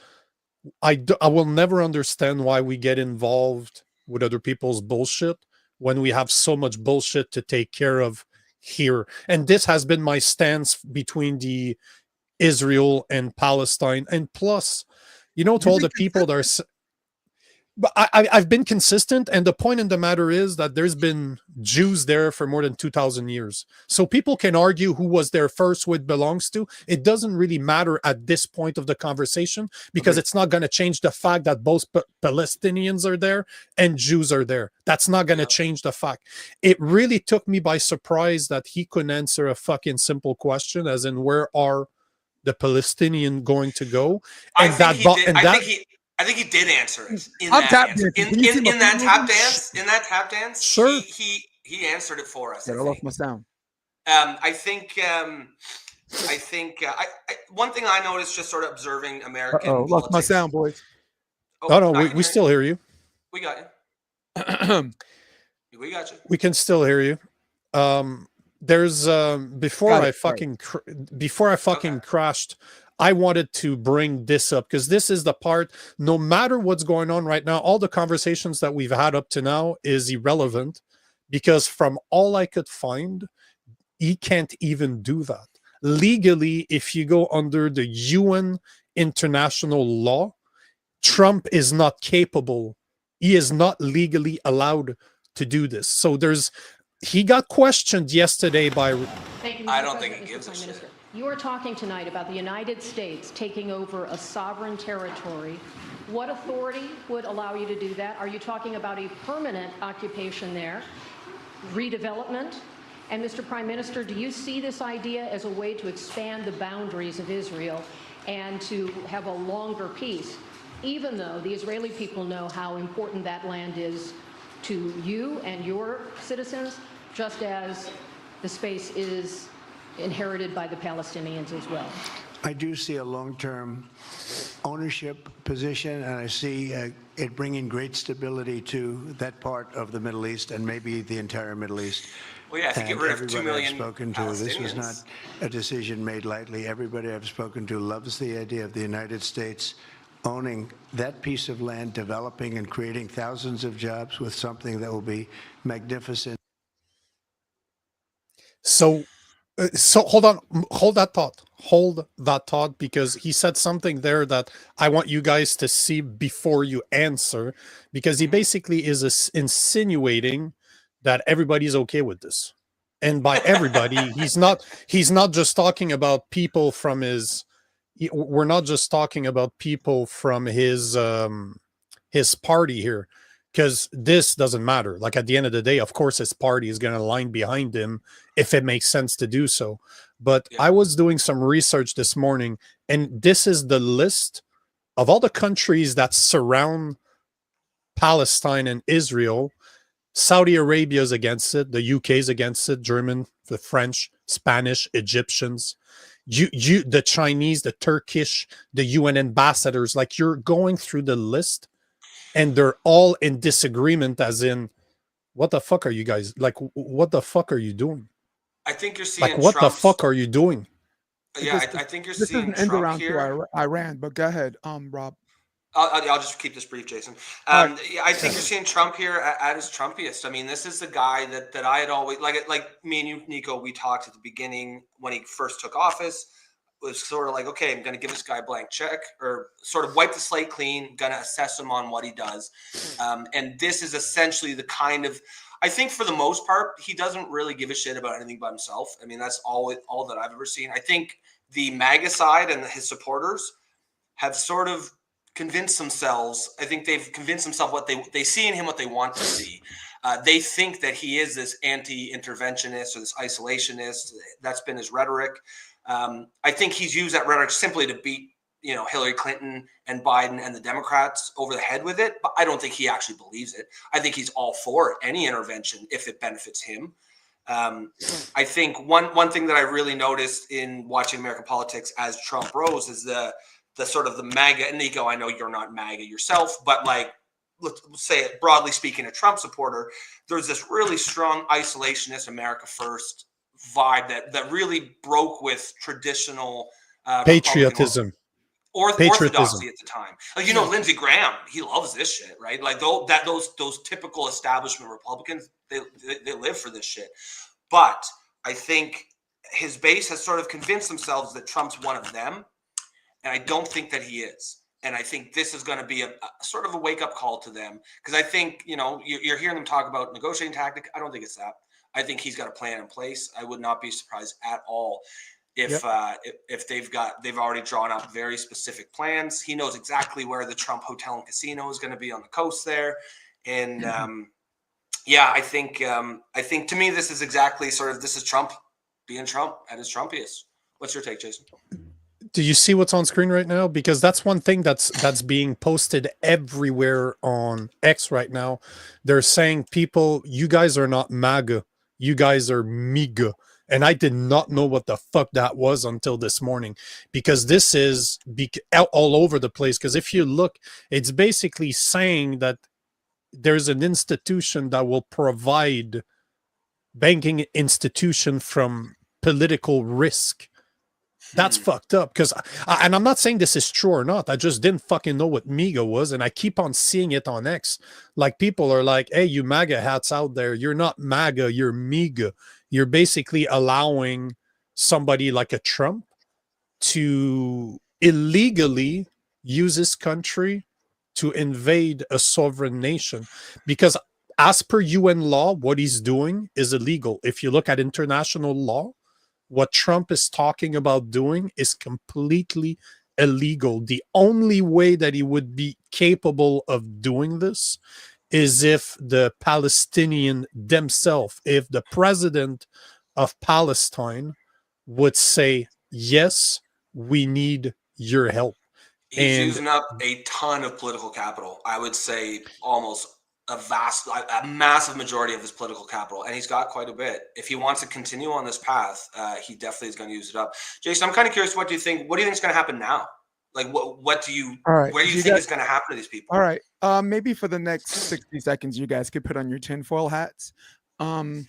I will never understand why we get involved with other people's bullshit when we have so much bullshit to take care of here. And this has been my stance between the Israel and Palestine. And plus, to all the people that are... But I've been consistent, and the point in the matter is that there's been Jews there for more than 2,000 years. So people can argue who was there first, who it belongs to. It doesn't really matter at this point of the conversation, because it's not going to change the fact that both Palestinians are there and Jews are there. That's not going to change the fact. It really took me by surprise that he couldn't answer a fucking simple question, as in, where are the Palestinians going to go? And I think he did answer it in that tap dance. Sure, he answered it for us. I lost my sound. I think one thing I noticed just sort of observing American politics. Lost my sound, boys. No, we still hear you. We got you. We got you. We can still hear you. There's before I fucking crashed, I wanted to bring this up because this is the part, no matter what's going on right now, all the conversations that we've had up to now is irrelevant, because from all I could find, he can't even do that. Legally, if you go under the UN international law, Trump is not capable. He is not legally allowed to do this. So he got questioned yesterday by... I don't think he gives a shit. You are talking tonight about the United States taking over a sovereign territory. What authority would allow you to do that? Are you talking about a permanent occupation there, redevelopment? And Mr. Prime Minister, do you see this idea as a way to expand the boundaries of Israel and to have a longer peace, even though the Israeli people know how important that land is to you and your citizens, just as the space is inherited by the Palestinians as well? I do see a long-term ownership position, and I see it bringing great stability to that part of the Middle East and maybe the entire Middle East. Well, yeah, if you get And rid of 2 everybody I've million spoken to, this was not Palestinians. a decision made lightly. Everybody I've spoken to loves the idea of the United States owning that piece of land, developing and creating thousands of jobs with something that will be magnificent. So, hold on, hold that thought, because he said something there that I want you guys to see before you answer, because he basically is insinuating that everybody's okay with this, and by everybody, he's not just talking about people from his. We're not just talking about people from his party here, because this doesn't matter. Like, at the end of the day, of course his party is going to line behind him if it makes sense to do so. But Yeah. I was doing some research this morning, and this is the list of all the countries that surround Palestine and Israel. Saudi Arabia is against it, the UK is against it, German, the French, Spanish, Egyptians, the Chinese, the Turkish, the UN ambassadors. Like, you're going through the list, and they're all in disagreement, as in, what the fuck are you guys, like, what the fuck are you doing? I think you're Like, seeing what the Trump's. fuck are you doing? Yeah, This, I think you're this is seeing an end Trump around to here. Iran, but go ahead, Rob. I'll just keep this brief, Jason. All right. Yeah, I think you're seeing Trump here at his Trumpiest. I mean, this is the guy that I had always like me and you, Nico. We talked at the beginning when he first took office. Was sort of like, okay, I'm going to give this guy a blank check, or sort of wipe the slate clean. Going to assess him on what he does, and this is essentially the kind of. I think for the most part, he doesn't really give a shit about anything but himself. I mean, that's all that I've ever seen. I think the MAGA side and his supporters have sort of convinced themselves. I think they've convinced themselves what they see in him, what they want to see. They think that he is this anti-interventionist or this isolationist. That's been his rhetoric. I think he's used that rhetoric simply to beat, Hillary Clinton and Biden and the Democrats over the head with it. But I don't think he actually believes it. I think he's all for any intervention if it benefits him. I think one thing that I really noticed in watching American politics as Trump rose is the sort of the MAGA. And Nico, I know you're not MAGA yourself, but like, let's say it broadly speaking, a Trump supporter, there's this really strong isolationist America first vibe that really broke with traditional Patriotism. orthodoxy at the time. Like, Lindsey Graham, he loves this shit, right? Like those typical establishment Republicans, they live for this shit. But I think his base has sort of convinced themselves that Trump's one of them. And I don't think that he is. And I think this is going to be a sort of a wake-up call to them. Because I think, you're hearing them talk about negotiating tactic. I don't think it's that. I think he's got a plan in place. I would not be surprised at all if they've already drawn up very specific plans. He knows exactly where the Trump Hotel and Casino is going to be on the coast there. And I think to me, this is exactly this is Trump being Trump at his Trumpiest. What's your take, Jason? Do you see what's on screen right now? Because that's one thing that's being posted everywhere on X right now. They're saying, people, you guys are not MAGA, you guys are MIGA. And I did not know what the fuck that was until this morning, because this is all over the place. Because if you look, it's basically saying that there's an institution that will provide banking institution from political risk. That's fucked up. Because, and I'm not saying this is true or not. I just didn't fucking know what MIGA was, and I keep on seeing it on X. Like, people are like, "Hey, you MAGA hats out there, you're not MAGA, you're MIGA." You're basically allowing somebody like a Trump to illegally use his country to invade a sovereign nation, because as per UN law, what he's doing is illegal. If you look at international law, what Trump is talking about doing is completely illegal. The only way that he would be capable of doing this is if the Palestinian themselves, if the president of Palestine would say, yes, we need your help. He's using up a ton of political capital. I would say almost a massive majority of his political capital, and he's got quite a bit. If he wants to continue on this path, he definitely is going to use it up. Jason, I'm kind of curious. What do you think is going to happen now? Like, what do you, All right. where do you think is going to happen to these people? All right. Maybe for the next 60 seconds, you guys could put on your tinfoil hats. Hold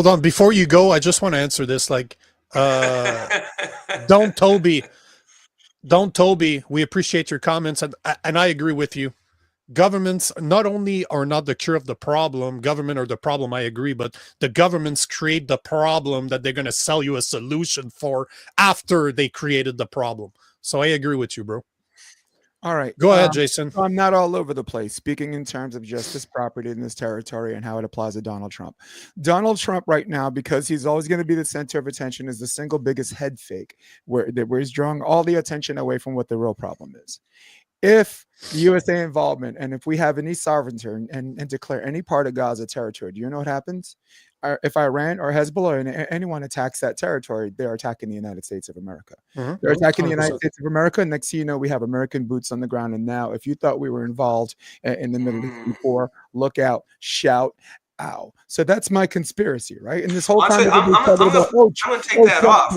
on, before you go, I just want to answer this. Like, don't Toby, we appreciate your comments, and I agree with you. Governments not only are not the cure of the problem, government are the problem, I agree, but the governments create the problem that they're going to sell you a solution for after they created the problem. So I agree with you, bro. All right. Go ahead, Jason. I'm not all over the place, speaking in terms of justice, property in this territory and how it applies to Donald Trump. Donald Trump right now, because he's always going to be the center of attention, is the single biggest head fake where he's drawing all the attention away from what the real problem is. If the USA involvement and if we have any sovereignty and declare any part of Gaza territory, do you know what happens? If Iran or Hezbollah or anyone attacks that territory, they're attacking the United States of America. They're attacking the United States of America. Next thing you know, we have American boots on the ground. And now, if you thought we were involved in the Middle East before, look out, shout, ow. So that's my conspiracy, right? And this whole time, I'm going to take that off.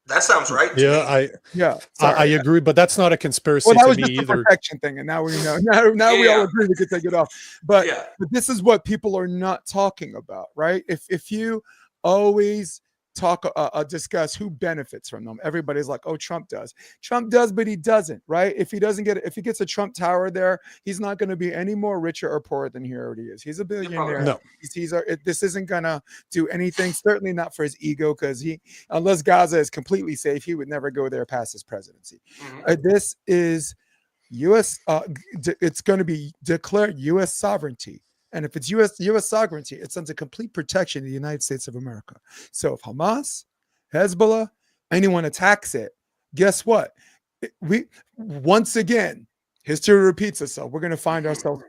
That sounds right. I agree, but that's not a conspiracy that was to me just a either. protection thing, and now we know. Now we all agree we could take it off. But this is what people are not talking about, right? If you always discuss who benefits from them, everybody's like, "Oh, Trump does." Trump does, but he doesn't, right? If he gets a Trump Tower there, he's not going to be any more richer or poorer than he already is. He's a billionaire. No. This isn't going to do anything. Certainly not for his ego, because unless Gaza is completely safe, he would never go there past his presidency. This is U.S. It's going to be declared U.S. sovereignty. And if it's U.S. sovereignty, it's under complete protection of the United States of America. So if Hamas, Hezbollah, anyone attacks it, guess what? Once again, history repeats itself. We're going to find ourselves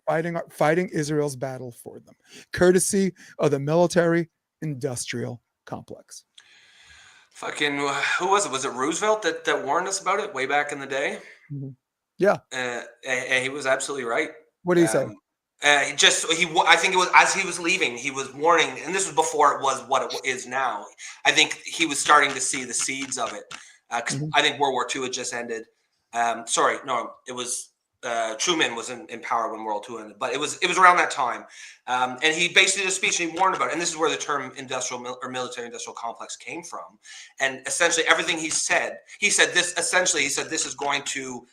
fighting Israel's battle for them, courtesy of the military-industrial complex. Fucking, who was it? Was it Roosevelt that warned us about it way back in the day? Yeah. And he was absolutely right. What did he say? I think it was as he was leaving, he was warning, and this was before it was what it is now. I think he was starting to see the seeds of it. Because I think World War II had just ended. It was Truman was in power when World War II ended, but it was around that time. And he basically did a speech and he warned about it. And this is where the term military-industrial complex came from. And essentially everything he said this is going to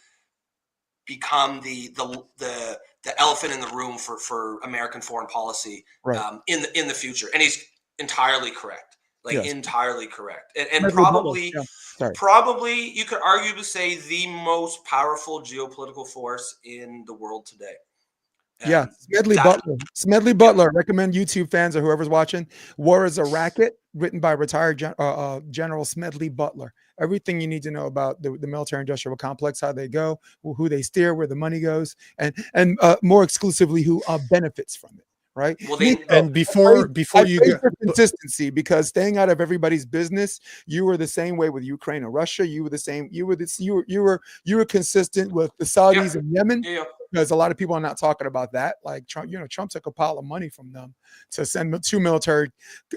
become the elephant in the room for American foreign policy in the future. And he's entirely correct. Entirely correct. And probably you could arguably say the most powerful geopolitical force in the world today. Smedley Butler. Recommend YouTube fans or whoever's watching. War is a Racket, written by retired General Smedley Butler. Everything you need to know about the military-industrial complex, how they go, who they steer, where the money goes, and more exclusively, who benefits from it. Right. Well, before you go, consistency, because staying out of everybody's business, you were the same way with Ukraine and Russia. You were the same. You were consistent with the Saudis and Yemen. Because a lot of people are not talking about that. Like Trump, Trump took a pile of money from them to send 2 military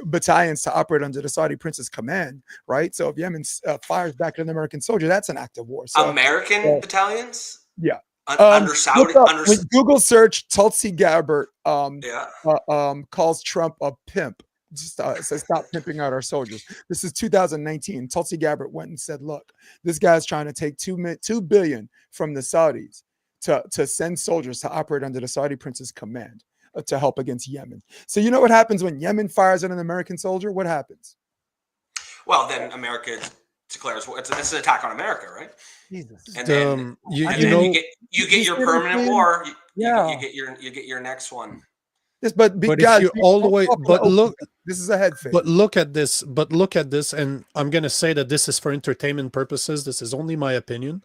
battalions to operate under the Saudi prince's command. Right. So if Yemen fires back at an American soldier, that's an act of war. So, American battalions. Yeah. Under Saudi. When Google search Tulsi Gabbard calls Trump a pimp. Says stop pimping out our soldiers. This is 2019. Tulsi Gabbard went and said, "Look, this guy's trying to take $2 billion from the Saudis to send soldiers to operate under the Saudi prince's command to help against Yemen." So you know what happens when Yemen fires at an American soldier? What happens? Well, then America declares it's an attack on America, right? Jesus. And then you get your permanent war. You get your next one. Yes, but guys, if you all the way, but look, this is a head fake. But look at this, and I'm going to say that this is for entertainment purposes. This is only my opinion.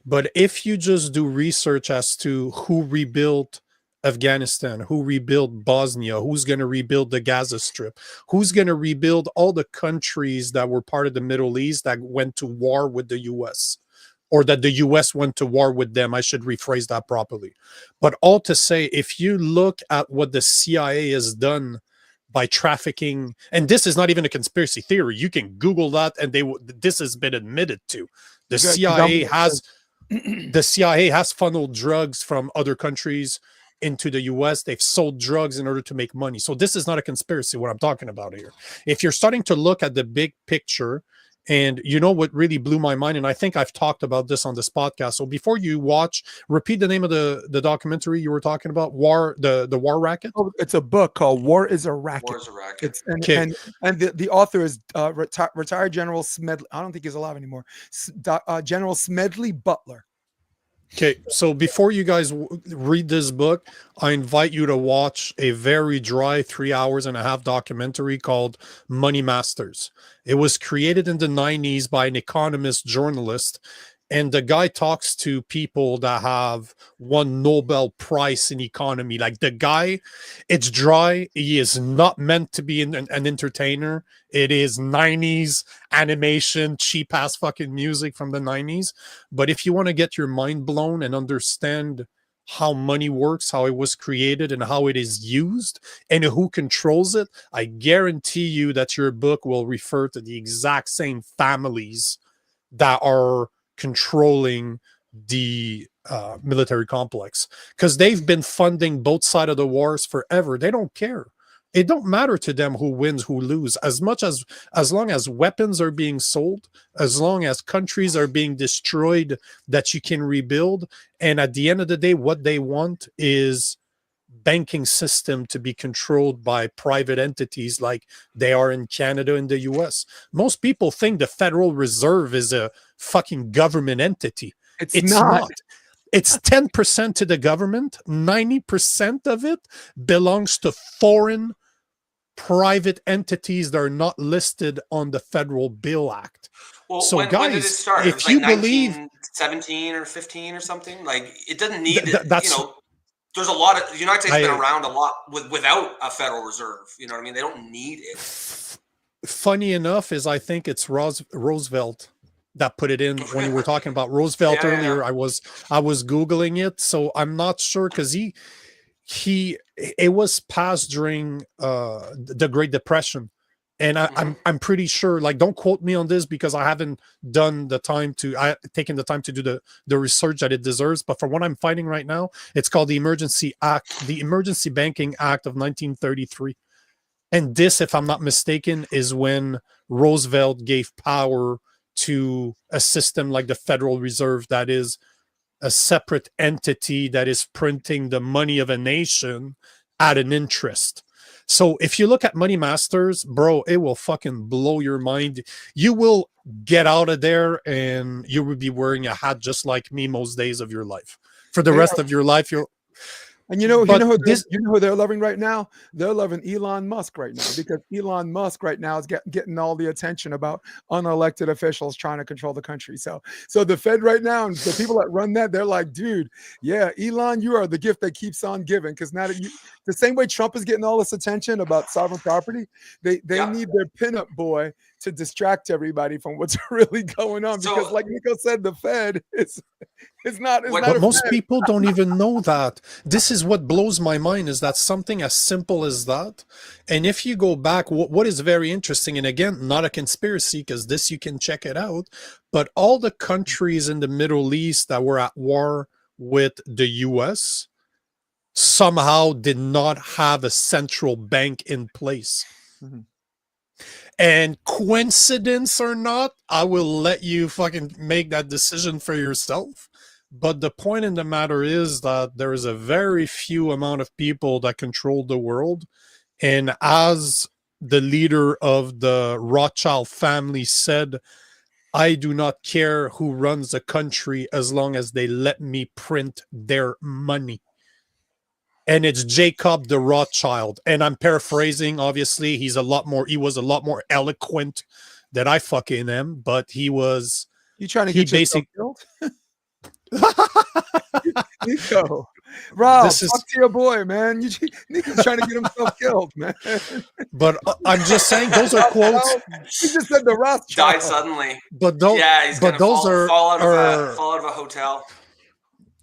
But if you just do research as to who rebuilt Afghanistan, who rebuilt Bosnia, who's going to rebuild the Gaza Strip, who's going to rebuild all the countries that were part of the Middle East that went to war with the U.S., or that the US went to war with them. I should rephrase that properly. But all to say, if you look at what the CIA has done by trafficking, and this is not even a conspiracy theory, you can Google that, and this has been admitted to. The CIA has funneled drugs from other countries into the US. They've sold drugs in order to make money. So this is not a conspiracy, what I'm talking about here. If you're starting to look at the big picture, and you know what really blew my mind, and I think I've talked about this on this podcast. So before you watch, repeat the name of the documentary you were talking about, the War Racket. Oh, it's a book called War is a Racket. War is a Racket. It's Okay. and the author is retired General Smedley. I don't think he's alive anymore. General Smedley Butler. Okay, so before you guys read this book, I invite you to watch a very dry 3 hours and a half documentary called Money Masters. It was created in the 90s by an economist journalist, and the guy talks to people that have won Nobel Prize in economy. Like the guy, it's dry. He is not meant to be an entertainer. It is 90s animation, cheap ass fucking music from the 90s. But if you want to get your mind blown and understand how money works, how it was created, and how it is used, and who controls it, I guarantee you that your book will refer to the exact same families that are controlling the military complex, because they've been funding both sides of the wars forever. They don't care. It don't matter to them who wins, who lose, as long as weapons are being sold, as long as countries are being destroyed that you can rebuild. And at the end of the day, what they want is banking system to be controlled by private entities like they are in Canada and the US. Most people think the Federal Reserve is a fucking government entity. It's not. It's 10% to the government. 90% of it belongs to foreign private entities that are not listed on the Federal Bill Act. Well, So when guys, did it start? if It was you like believe 1917 or 15 or something. Like it doesn't need. that's There's a lot of the United States has been I- around a lot without a Federal Reserve. You know what I mean? They don't need it. funny enough is I think it's Roosevelt that put it in when you were talking about Roosevelt Yeah, earlier. yeah. I was Googling it, so I'm not sure, because it was passed during the Great Depression, and I'm pretty sure, like, don't quote me on this because I haven't taken the time to do the research that it deserves, but from what I'm finding right now, it's called the Emergency Banking Act of 1933. And this, if I'm not mistaken, is when Roosevelt gave power to a system like the Federal Reserve, that is a separate entity that is printing the money of a nation at an interest. So if you look at Money Masters, bro, it will fucking blow your mind. You will get out of there and you will be wearing a hat just like me most days of your life. For the rest of your life, And you know But who they're loving right now? They're loving Elon Musk right now, because Elon Musk right now is getting all the attention about unelected officials trying to control the country. So the Fed right now, and the people that run that, they're like, dude, yeah, Elon, you are the gift that keeps on giving. Because now that the same way Trump is getting all this attention about sovereign property, they need their pinup boy to distract everybody from what's really going on. Because like Nico said, the Fed is not. But most people don't even know that. This is what blows my mind, is that something as simple as that. And if you go back, what is very interesting, and again, not a conspiracy, because this you can check it out, but all the countries in the Middle East that were at war with the US somehow did not have a central bank in place. Mm-hmm. And coincidence or not, I will let you fucking make that decision for yourself. But the point in the matter is that there is a very few amount of people that control the world. And as the leader of the Rothschild family said, I do not care who runs the country as long as they let me print their money. And it's Jacob the Rothschild. And I'm paraphrasing, obviously. He was a lot more eloquent than I fucking am, but he was. You trying to get yourself killed? Nico. Rob, This is- talk to your boy, man. Nico's trying to get himself killed, man. But I'm just saying those are quotes. He just said the Rothschild. Died suddenly. But those, Yeah, he's but gonna those fall out of are a hotel.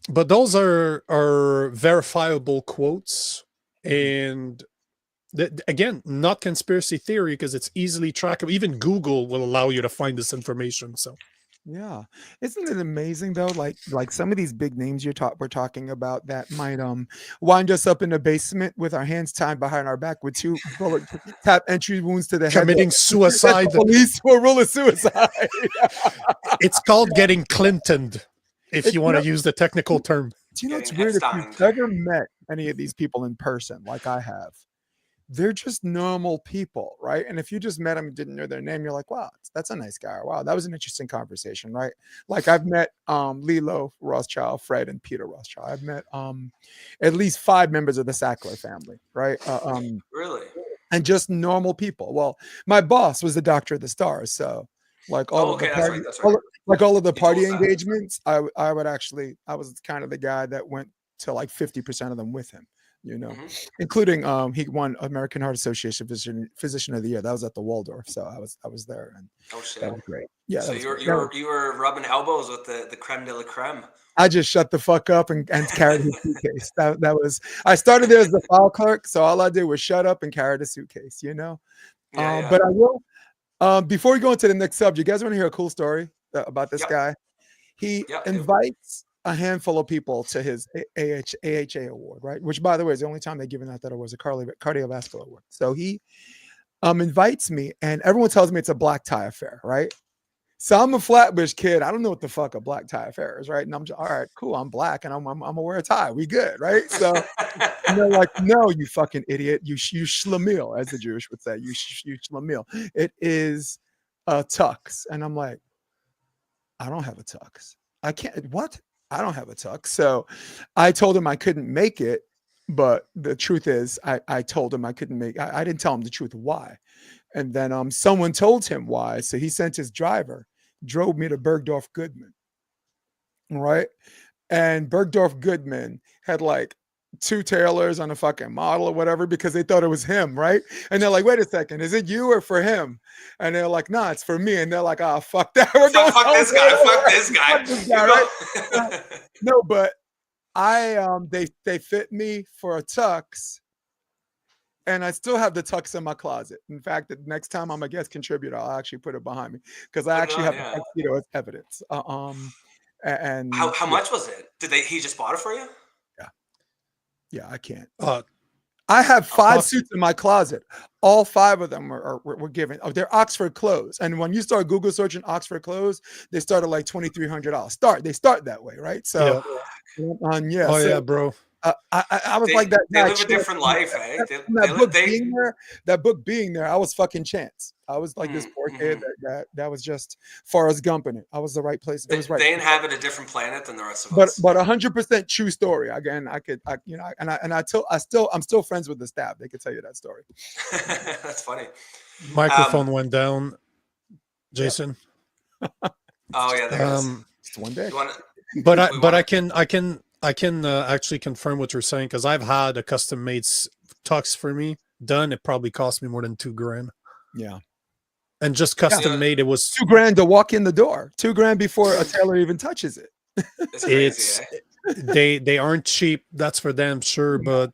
but those are verifiable quotes, and again, not conspiracy theory because it's easily trackable. Even Google will allow you to find this information. So Yeah, isn't it amazing though? Like some of these big names we're talking about that might wind us up in the basement with our hands tied behind our back with 2 bullet tap entry wounds to the head. committing suicide. The police will rule a suicide. It's called getting Clintoned, if It's you want to not- use the technical term. Do you know what's Getting weird? If Epsteined. you've ever met any of these people in person, like I have, they're just normal people, right? And if you just met them and didn't know their name, you're like, wow, that's a nice guy. Or, wow, that was an interesting conversation, right? Like I've met Lilo Rothschild, Fred, and Peter Rothschild. I've met at least 5 members of the Sackler family, right? Really? And just normal people. Well, my boss was the Doctor of the Stars, so like all Oh, of the okay, that's party, right, that's right. like all of the You told party us that. engagements, I was kind of the guy that went to like 50% of them with him, you know, Mhm. including he won American Heart Association Physician of the Year. That was at the Waldorf, so I was there, and Oh shit. that was great. Yeah, So that was you were great. you were rubbing elbows with the creme de la creme. I just shut the fuck up and carried his suitcase. That was I started there as the file clerk, so all I did was shut up and carry the suitcase, you know. Yeah, yeah. But I will. Before we go into the next subject, you guys want to hear a cool story about this Yep. guy? He Yep, I do. invites a handful of people to his AHA award, right? Which, by the way, is the only time they've given out that award, a cardiovascular award. So he invites me, and everyone tells me it's a black tie affair, right? So I'm a Flatbush kid. I don't know what the fuck a black tie affair is, right? And I'm just, all right, cool. I'm black, and I'm gonna wear a tie. We good, right? So and they're like, no, you fucking idiot. You schlemiel, as the Jewish would say. You schlemiel. It is a tux. And I'm like, I don't have a tux. I can't. What? I don't have a tux. So I told him I couldn't make it. But the truth is, I told him I couldn't make. I didn't tell him the truth why. And then someone told him why. So he sent his driver, drove me to Bergdorf Goodman. Right. And Bergdorf Goodman had like 2 tailors on a fucking model or whatever because they thought it was him, right? And they're like, wait a second, is it you or for him? And they're like, nah, it's for me. And they're like, oh, fuck that. We're So going fuck this guy. Fuck this guy. Fuck this guy, right? No, but they fit me for a tux, and I still have the tux in my closet. In fact, the next time I'm a guest contributor, I'll actually put it behind me because I Put it actually on, have yeah. the tuxedo as evidence. And How yeah, much was it? He just bought it for you? yeah, I can't. Uh, I have 5 fuck. suits in my closet. All 5 of them were given. Oh, they're Oxford clothes. And when you start Google searching Oxford clothes, they start at like $2,300. They start that way, right? So, yeah. Oh so, yeah, bro. I was They, like that they guy. live a different life, eh? That book being there, I was fucking Chance. I was like this poor kid that was just Forrest Gump in it. I was the right place. It was right. They inhabit a different planet than the rest of us. But 100% true story. Again, I'm still friends with the staff. They could tell you that story. That's funny. Microphone went down. Jason. Oh yeah, there it is. Just one day. You wanna- But I can actually confirm what you're saying because I've had a custom made tux for me done. It probably cost me more than $2,000, Yeah. and just custom made. It was $2,000 to walk in the door. $2,000 before a tailor even touches it. It's crazy, they aren't cheap. That's for damn sure. But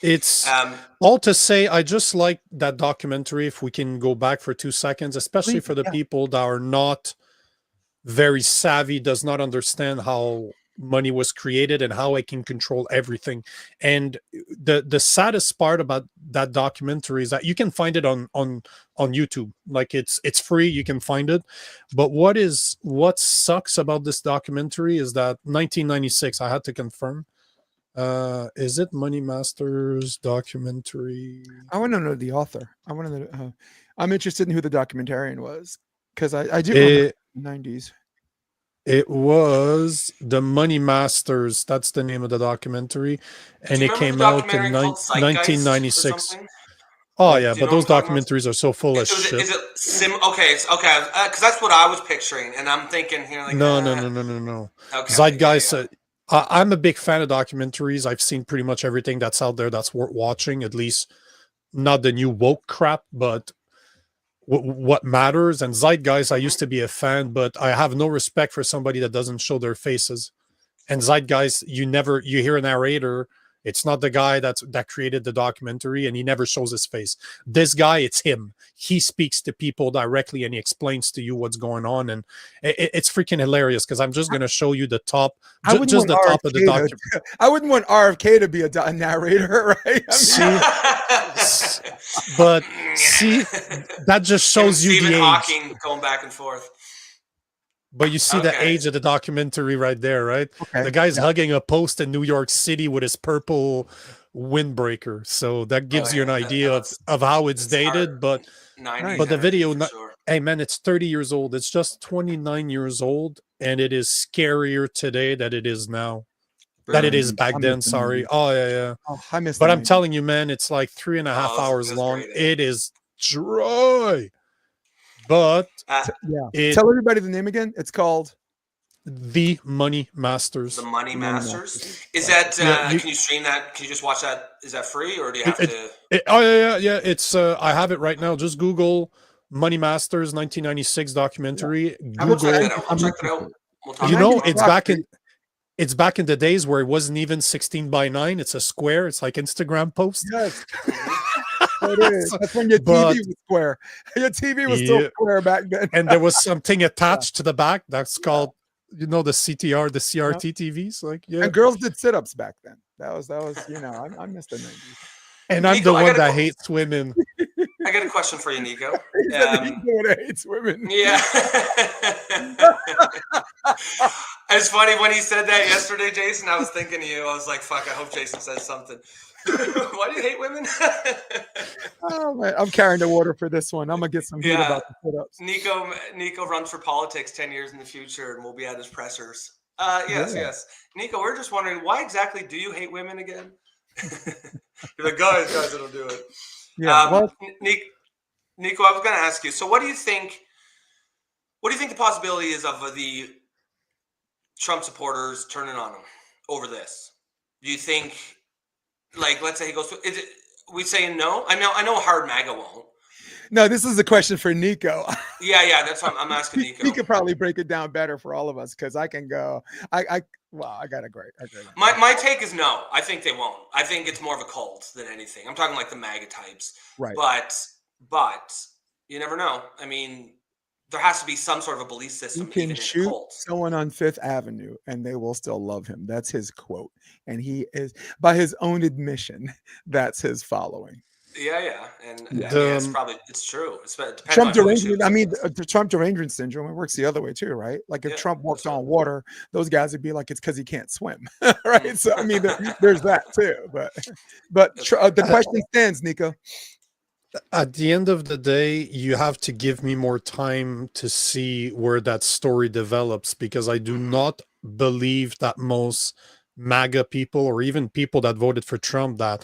it's eh? all to say. I just like that documentary. If we can go back for 2 seconds, especially for the people that are not very savvy, does not understand how money was created and how I can control everything. And the saddest part about that documentary is that you can find it on YouTube. Like it's free, you can find it. But what sucks about this documentary is that 1996, I had to confirm. Is it Money Masters documentary? I want to know the author. I want to know. I'm interested in who the documentarian was because I do remember the 90s. It was The Money Masters. That's the name of the documentary. And it came out in 1996. Oh, yeah. But those documentaries are so full of shit. Is it okay. Because that's what I was picturing. And I'm thinking here, like, No. Okay, Zeitgeist. yeah. I'm a big fan of documentaries. I've seen pretty much everything that's out there that's worth watching, at least not the new woke crap, but what matters. And Zeitgeist, I used to be a fan, but I have no respect for somebody that doesn't show their faces. And Zeitgeist, you hear a narrator. It's not the guy that created the documentary, and he never shows his face. This guy, it's him. He speaks to people directly, and he explains to you what's going on, and it's freaking hilarious. Because I'm just going to show you the top, just the top of the documentary. I wouldn't want RFK to be a narrator, right? But see, that just shows you Stephen the age. Hawking going back and forth. But you see the age of the documentary right there, right? Okay. The guy's hugging a post in New York City with his purple windbreaker. So that gives you an idea of how it's dated. Hard. But 90s the video, sure. hey man, it's 30 years old. It's just 29 years old. And it is scarier today than it is now. That it is back then, sorry. Oh, yeah. Oh, I missed But I'm telling you, man, it's like 3.5 hours long. Great, it is dry. But tell everybody the name again. It's called The Money Masters. The Money Masters. Is that? Can you stream that? Can you just watch that? Is that free, or do you have to? Yeah. It's I have it right now. Just Google Money Masters 1996 documentary. Yeah. We'll check it out. We'll talk you know, about it. it's back in the days where it wasn't even 16:9. It's a square. It's like Instagram post. Yes. It is. That's when your TV was square. Your TV was still square back then. And there was something attached to the back that's called, the CTR, the CRT TVs. Like, And girls did sit-ups back then. That was, I missed the 90s. And I'm Nico, the one that hates women. I got a question for you, Nico. He's the one that hates women. Yeah. It's funny when he said that yesterday, Jason. I was thinking of you. I was like, "Fuck! I hope Jason says something." Why do you hate women? Oh man, I'm carrying the water for this one. I'm gonna get some heat about the sit-ups. Nico runs for politics 10 years in the future, and we'll be at his pressers. Yes. Nico, we're just wondering, why exactly do you hate women again? You're like, guys, it'll do it. Yeah. Nico, I was going to ask you. So, what do you think? What do you think the possibility is of the Trump supporters turning on him over this? Do you think, like, let's say he goes? Is it we saying no? I know hard MAGA won't. No, this is a question for Nico. Yeah, that's what I'm asking Nico. He could probably break it down better for all of us because I can go. I got a great. My take is no. I think they won't. I think it's more of a cult than anything. I'm talking like the MAGA types. Right. But you never know. I mean, there has to be some sort of a belief system. You can shoot someone on Fifth Avenue and they will still love him. That's his quote. And he is, by his own admission, that's his following. Yeah. And it's true. It Trump derangement. I mean, the Trump derangement syndrome, it works the other way too, right? Like if Trump walked on water, those guys would be like, it's because he can't swim, right? So I mean, there's that too. But the question stands, Nico. At the end of the day, you have to give me more time to see where that story develops, because I do not believe that most MAGA people, or even people that voted for Trump that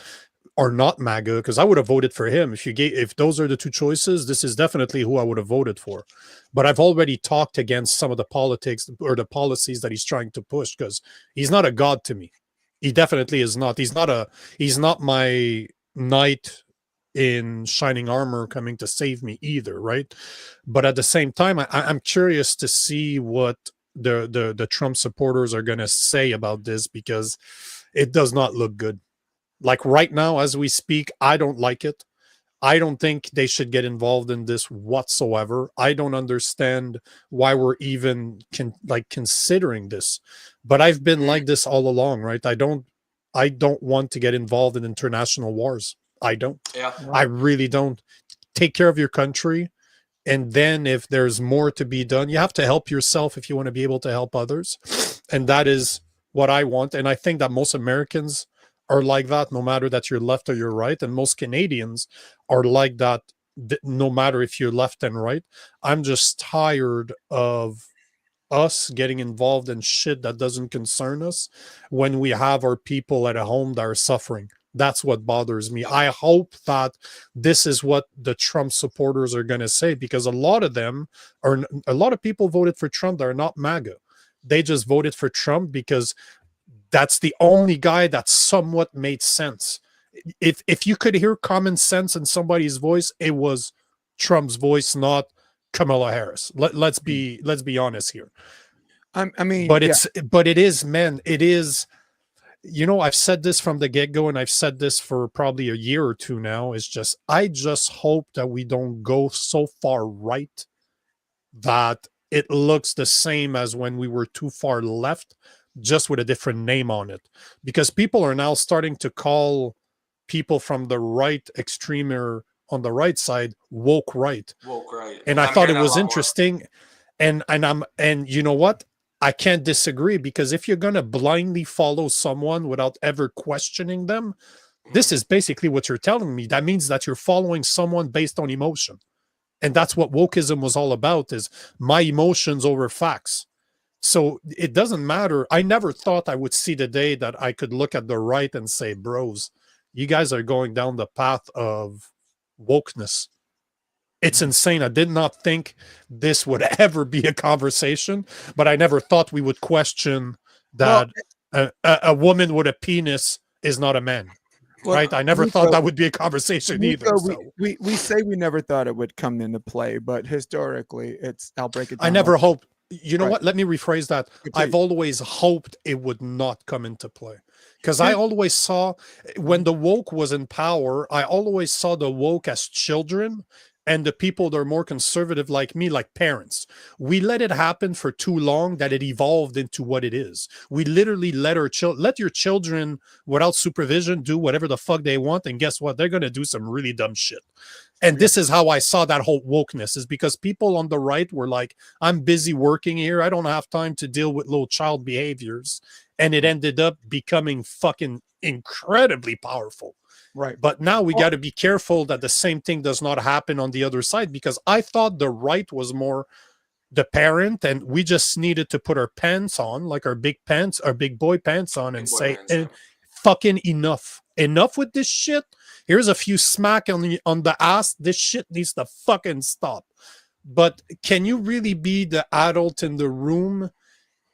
are not MAGA, because I would have voted for him. If those are the two choices, this is definitely who I would have voted for. But I've already talked against some of the politics or the policies that he's trying to push, because he's not a god to me. He definitely is not. He's not my knight in shining armor coming to save me either, right? But at the same time, I'm curious to see what the Trump supporters are going to say about this, because it does not look good. Like right now, as we speak, I don't like it. I don't think they should get involved in this whatsoever. I don't understand why we're even considering this. But I've been like this all along, right? I don't want to get involved in international wars. I don't. Yeah. I really don't. Take care of your country. And then if there's more to be done, you have to help yourself if you want to be able to help others. And that is what I want. And I think that most Americans are like that, no matter that you're left or you're right. And most Canadians are like that, no matter if you're left and right. I'm just tired of us getting involved in shit that doesn't concern us when we have our people at home that are suffering. That's what bothers me. I hope that this is what the Trump supporters are going to say, because a lot of people voted for Trump that are not MAGA. They just voted for Trump because That's the only guy that somewhat made sense. If you could hear common sense in somebody's voice, it was Trump's voice, not Kamala Harris. Let's be honest here. I mean, But yeah, it is, man, it is. I've said this from the get-go, and I've said this for probably a year or two now. It's just, I just hope that we don't go so far right that it looks the same as when we were too far left, just with a different name on it. Because people are now starting to call people from the right extreme or on the right side woke right. Woke right. And I I'm thought hearing it that a was lot more. interesting. And you know what? I can't disagree, because if you're gonna blindly follow someone without ever questioning them, this is basically what you're telling me. That means that you're following someone based on emotion. And that's what wokeism was all about, is my emotions over facts. So it doesn't matter. I never thought I would see the day that I could look at the right and say, bros, you guys are going down the path of wokeness. It's insane. I did not think this would ever be a conversation, but I never thought we would question well, that a woman with a penis is not a man. well, Right? I never thought that would be a conversation either. Nico, So we say we never thought it would come into play, but historically, I'll break it down. I never like- hoped. You know Right. what? Let me rephrase that. Please. I've always hoped it would not come into play, because I always saw, when the woke was in power, I always saw the woke as children, and the people that are more conservative like me, like parents. We let it happen for too long that it evolved into what it is. We literally let your children, without supervision, do whatever the fuck they want, and guess what? They're gonna do some really dumb shit. And this is how I saw that whole wokeness, is because people on the right were like, I'm busy working here. I don't have time to deal with little child behaviors. And it ended up becoming fucking incredibly powerful. Right. But now we got to be careful that the same thing does not happen on the other side, because I thought the right was more the parent, and we just needed to put our pants on, like our big pants, our big boy pants on, and say, fucking enough with this shit. Here's a few smack on the ass. This shit needs to fucking stop. But can you really be the adult in the room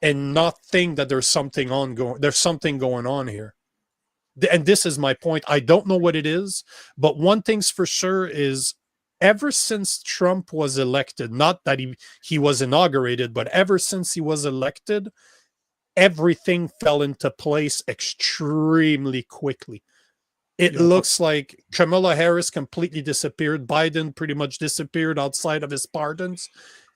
and not think that there's something going on here? And this is my point. I don't know what it is, but one thing's for sure is, ever since Trump was elected, not that he was inaugurated, but ever since he was elected, everything fell into place extremely quickly. It looks like Kamala Harris completely disappeared. Biden pretty much disappeared outside of his pardons.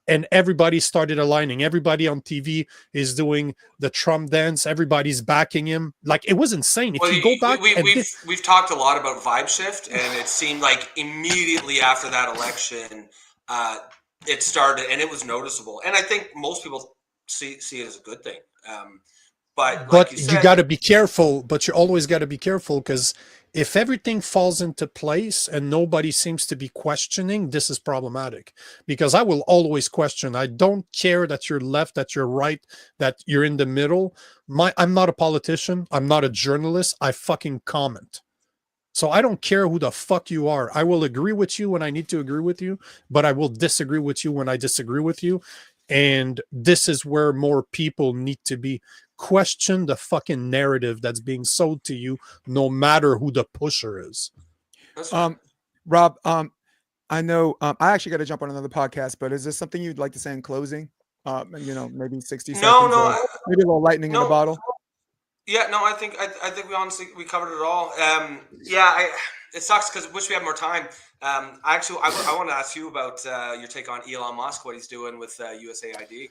And everybody started aligning. Everybody on TV is doing the Trump dance. Everybody's backing him. Like, it was insane. If you go back, we've talked a lot about vibe shift, and it seemed like immediately after that election, it started, and it was noticeable. And I think most people see it as a good thing. But like you got to be careful. But you always got to be careful, because if everything falls into place and nobody seems to be questioning, this is problematic. Because I will always question. I don't care that you're left, that you're right, that you're in the middle. I'm not a politician. I'm not a journalist. I fucking comment. So I don't care who the fuck you are. I will agree with you when I need to agree with you, but I will disagree with you when I disagree with you. And this is where more people need to be. Question the fucking narrative that's being sold to you, no matter who the pusher is. Rob, I know I actually got to jump on another podcast, but is this something you'd like to say in closing? Maybe 60 seconds. Maybe a little lightning in the bottle. Yeah, no, I think we honestly covered it all. It sucks because I wish we had more time. I want to ask you about your take on Elon Musk, what he's doing with USAID.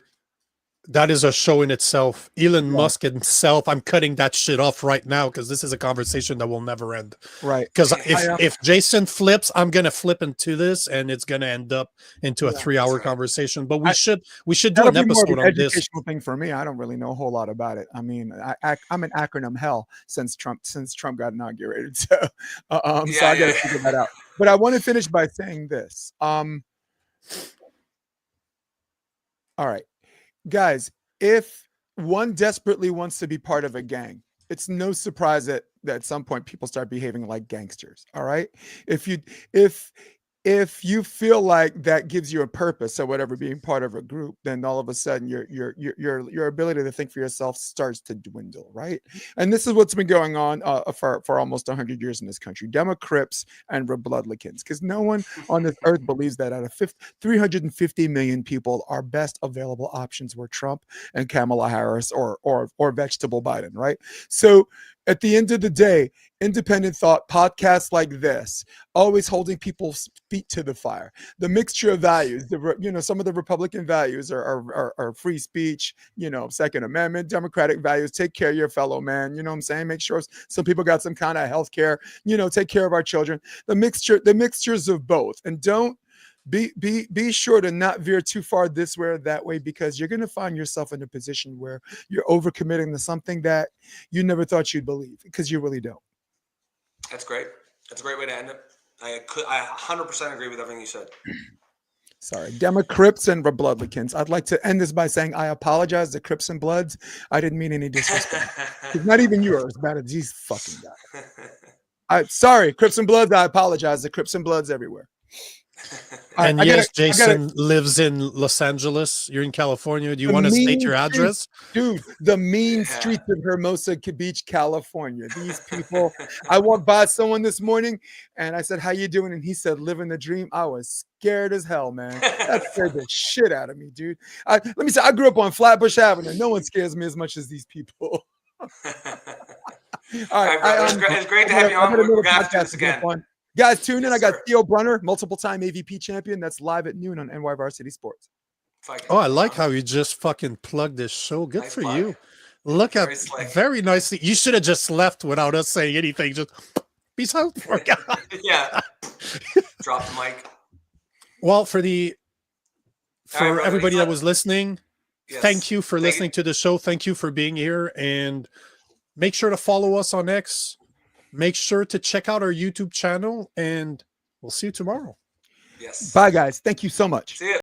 That is a show in itself. Elon Musk himself, I'm cutting that shit off right now, because this is a conversation that will never end. Right. Because if Jason flips, I'm going to flip into this, and it's going to end up into a 3-hour conversation. But we should do an episode on this. Educational thing for me. I don't really know a whole lot about it. I mean, I'm in acronym hell since Trump got inaugurated. So, so I got to figure that out. But I want to finish by saying this. All right. Guys, if one desperately wants to be part of a gang, it's no surprise that at some point people start behaving like gangsters. All right. If if you feel like that gives you a purpose or whatever, being part of a group, then all of a sudden your ability to think for yourself starts to dwindle, right? And this is what's been going on for almost 100 years in this country: Democrats and Republicans, because no one on this earth believes that out of 350 million people, our best available options were Trump and Kamala Harris or vegetable Biden, right? So at the end of the day, independent thought podcasts like this, always holding people's feet to the fire. The mixture of values, some of the Republican values are free speech, Second Amendment, democratic values, take care of your fellow man, you know what I'm saying? Make sure some people got some kind of health care, take care of our children. The mixtures of both. And don't be sure to not veer too far this way or that way, because you're going to find yourself in a position where you're overcommitting to something that you never thought you'd believe, because you really don't. That's great. That's a great way to end it. I 100% agree with everything you said. Sorry, Democrats and Republicans. I'd like to end this by saying I apologize to Crips and Bloods. I didn't mean any disrespect. It's not even you are as bad as these fucking guys. Sorry, Crips and Bloods. I apologize to Crips and Bloods everywhere. And yes, Jason lives in Los Angeles. You're in California. Do you want to state your address? Dude, the mean streets of Hermosa Beach, California. These people. I walked by someone this morning and I said, "How you doing?" And he said, "Living the dream." I was scared as hell, man. That scared the shit out of me, dude. Let me say, I grew up on Flatbush Avenue. No one scares me as much as these people. All right, it's great to have you on. We're gonna have to do this again. Guys, tune in. I got Theo Brunner, multiple-time AVP champion. That's live at noon on NY Varsity Sports. Oh, I like how you just fucking plugged this show. Good for you. Look at very nicely. You should have just left without us saying anything. Just peace out. Yeah. Drop the mic. Well, for everybody that was listening, thank you for listening to the show. Thank you for being here, and make sure to follow us on X. Make sure to check out our YouTube channel, and we'll see you tomorrow. Yes. Bye, guys. Thank you so much. See ya.